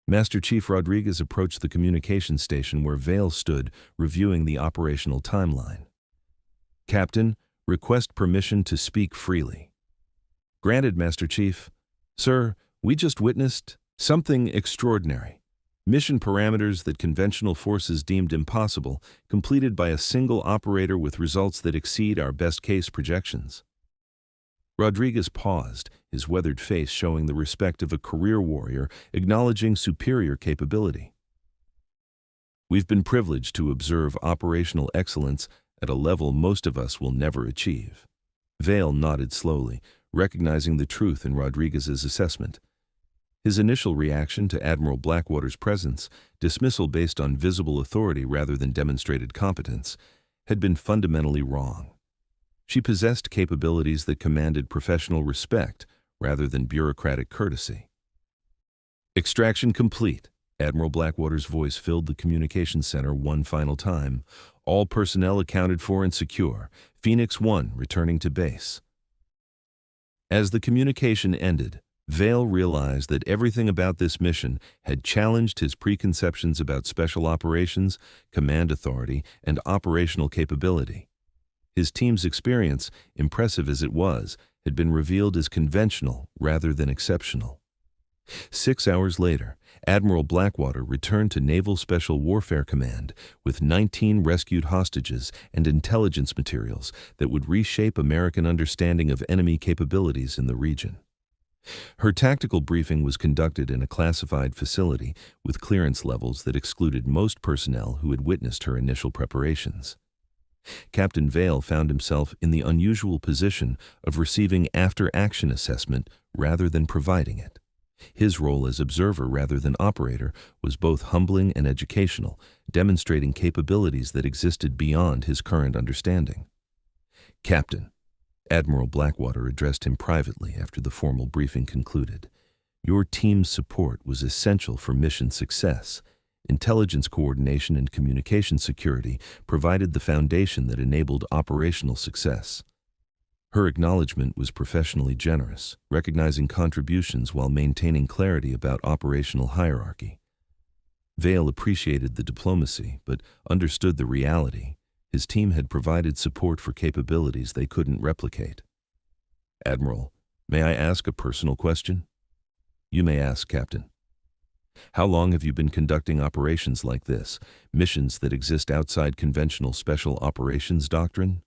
Master Chief Rodriguez approached the communication station where Vale stood, reviewing the operational timeline. Captain, request permission to speak freely. Granted, Master Chief. Sir, we just witnessed something extraordinary. Mission parameters that conventional forces deemed impossible, completed by a single operator with results that exceed our best-case projections. Rodriguez paused, his weathered face showing the respect of a career warrior, acknowledging superior capability. We've been privileged to observe operational excellence at a level most of us will never achieve. Vale nodded slowly, recognizing the truth in Rodriguez's assessment. His initial reaction to Admiral Blackwater's presence, dismissal based on visible authority rather than demonstrated competence, had been fundamentally wrong. She possessed capabilities that commanded professional respect rather than bureaucratic courtesy. Extraction complete. Admiral Blackwater's voice filled the communications center one final time. All personnel accounted for and secure. Phoenix 1 returning to base. As the communication ended, Vale realized that everything about this mission had challenged his preconceptions about special operations, command authority, and operational capability. His team's experience, impressive as it was, had been revealed as conventional rather than exceptional. 6 hours later, Admiral Blackwater returned to Naval Special Warfare Command with 19 rescued hostages and intelligence materials that would reshape American understanding of enemy capabilities in the region. Her tactical briefing was conducted in a classified facility with clearance levels that excluded most personnel who had witnessed her initial preparations. Captain Vale found himself in the unusual position of receiving after-action assessment rather than providing it. His role as observer rather than operator was both humbling and educational, demonstrating capabilities that existed beyond his current understanding. Captain, Admiral Blackwater addressed him privately after the formal briefing concluded. Your team's support was essential for mission success. Intelligence coordination and communication security provided the foundation that enabled operational success. Her acknowledgement was professionally generous, recognizing contributions while maintaining clarity about operational hierarchy. Vale appreciated the diplomacy, but understood the reality. His team had provided support for capabilities they couldn't replicate. Admiral, may I ask a personal question? You may ask, Captain. How long have you been conducting operations like this, missions that exist outside conventional special operations doctrine?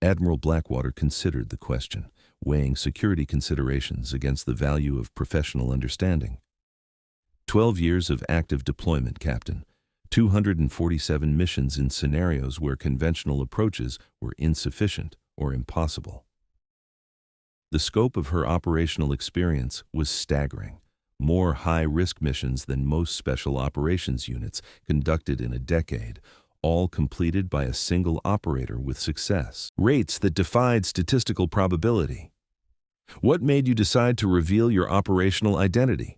Admiral Blackwater considered the question, weighing security considerations against the value of professional understanding. 12 years of active deployment, Captain. 247 missions in scenarios where conventional approaches were insufficient or impossible. The scope of her operational experience was staggering. more high-risk missions than most special operations units conducted in a decade, all completed by a single operator with success. Rates that defied statistical probability. What made you decide to reveal your operational identity?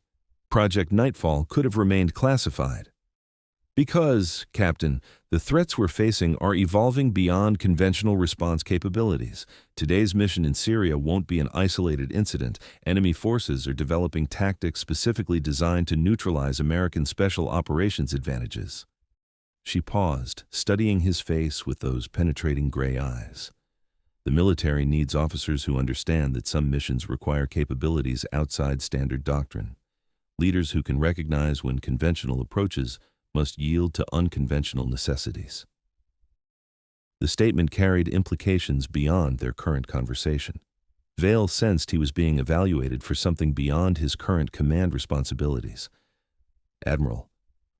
Project Nightfall could have remained classified. Because, Captain, the threats we're facing are evolving beyond conventional response capabilities. Today's mission in Syria won't be an isolated incident. Enemy forces are developing tactics specifically designed to neutralize American special operations advantages. She paused, studying his face with those penetrating gray eyes. The military needs officers who understand that some missions require capabilities outside standard doctrine. Leaders who can recognize when conventional approaches must yield to unconventional necessities. The statement carried implications beyond their current conversation. Vale sensed he was being evaluated for something beyond his current command responsibilities. Admiral,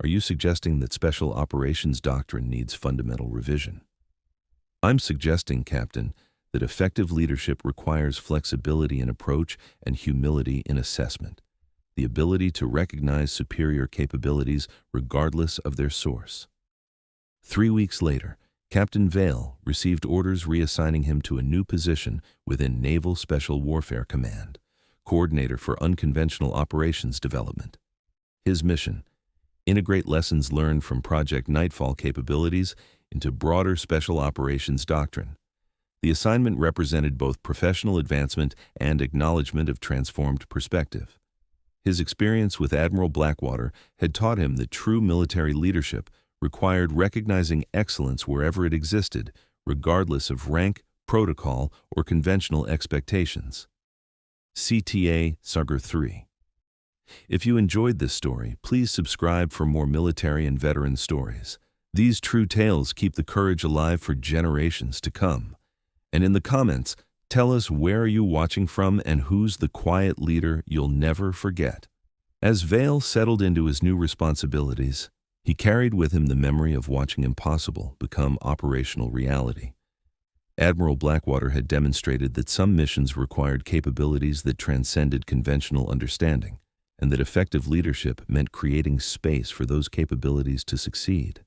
are you suggesting that special operations doctrine needs fundamental revision? I'm suggesting, Captain, that effective leadership requires flexibility in approach and humility in assessment. The ability to recognize superior capabilities regardless of their source. 3 weeks later, Captain Vale received orders reassigning him to a new position within Naval Special Warfare Command, Coordinator for Unconventional Operations Development. His mission: integrate lessons learned from Project Nightfall capabilities into broader special operations doctrine. The assignment represented both professional advancement and acknowledgement of transformed perspective. His experience with Admiral Blackwater had taught him that true military leadership required recognizing excellence wherever it existed, regardless of rank, protocol, or conventional expectations. CTA Sagar 3. If you enjoyed this story, please subscribe for more military and veteran stories. These true tales keep the courage alive for generations to come. And in the comments, tell us where are you watching from and who's the quiet leader you'll never forget. As Vale settled into his new responsibilities, he carried with him the memory of watching impossible become operational reality. Admiral Blackwater had demonstrated that some missions required capabilities that transcended conventional understanding, and that effective leadership meant creating space for those capabilities to succeed.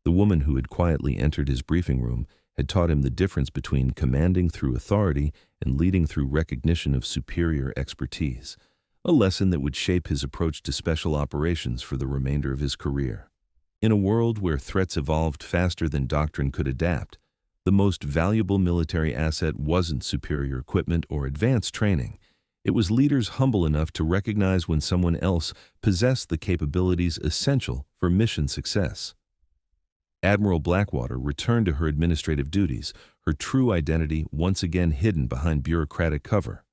The woman who had quietly entered his briefing room had taught him the difference between commanding through authority and leading through recognition of superior expertise, a lesson that would shape his approach to special operations for the remainder of his career. In a world where threats evolved faster than doctrine could adapt, the most valuable military asset wasn't superior equipment or advanced training. It was leaders humble enough to recognize when someone else possessed the capabilities essential for mission success. Admiral Blackwater returned to her administrative duties, her true identity once again hidden behind bureaucratic cover.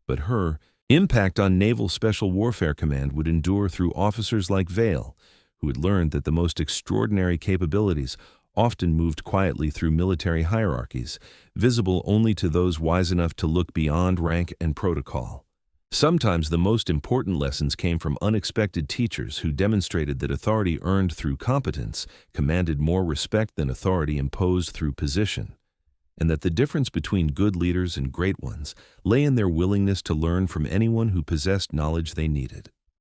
But her impact on Naval Special Warfare Command would endure through officers like Vale, who had learned that the most extraordinary capabilities often moved quietly through military hierarchies, visible only to those wise enough to look beyond rank and protocol. Sometimes the most important lessons came from unexpected teachers who demonstrated that authority earned through competence commanded more respect than authority imposed through position, and that the difference between good leaders and great ones lay in their willingness to learn from anyone who possessed knowledge they needed.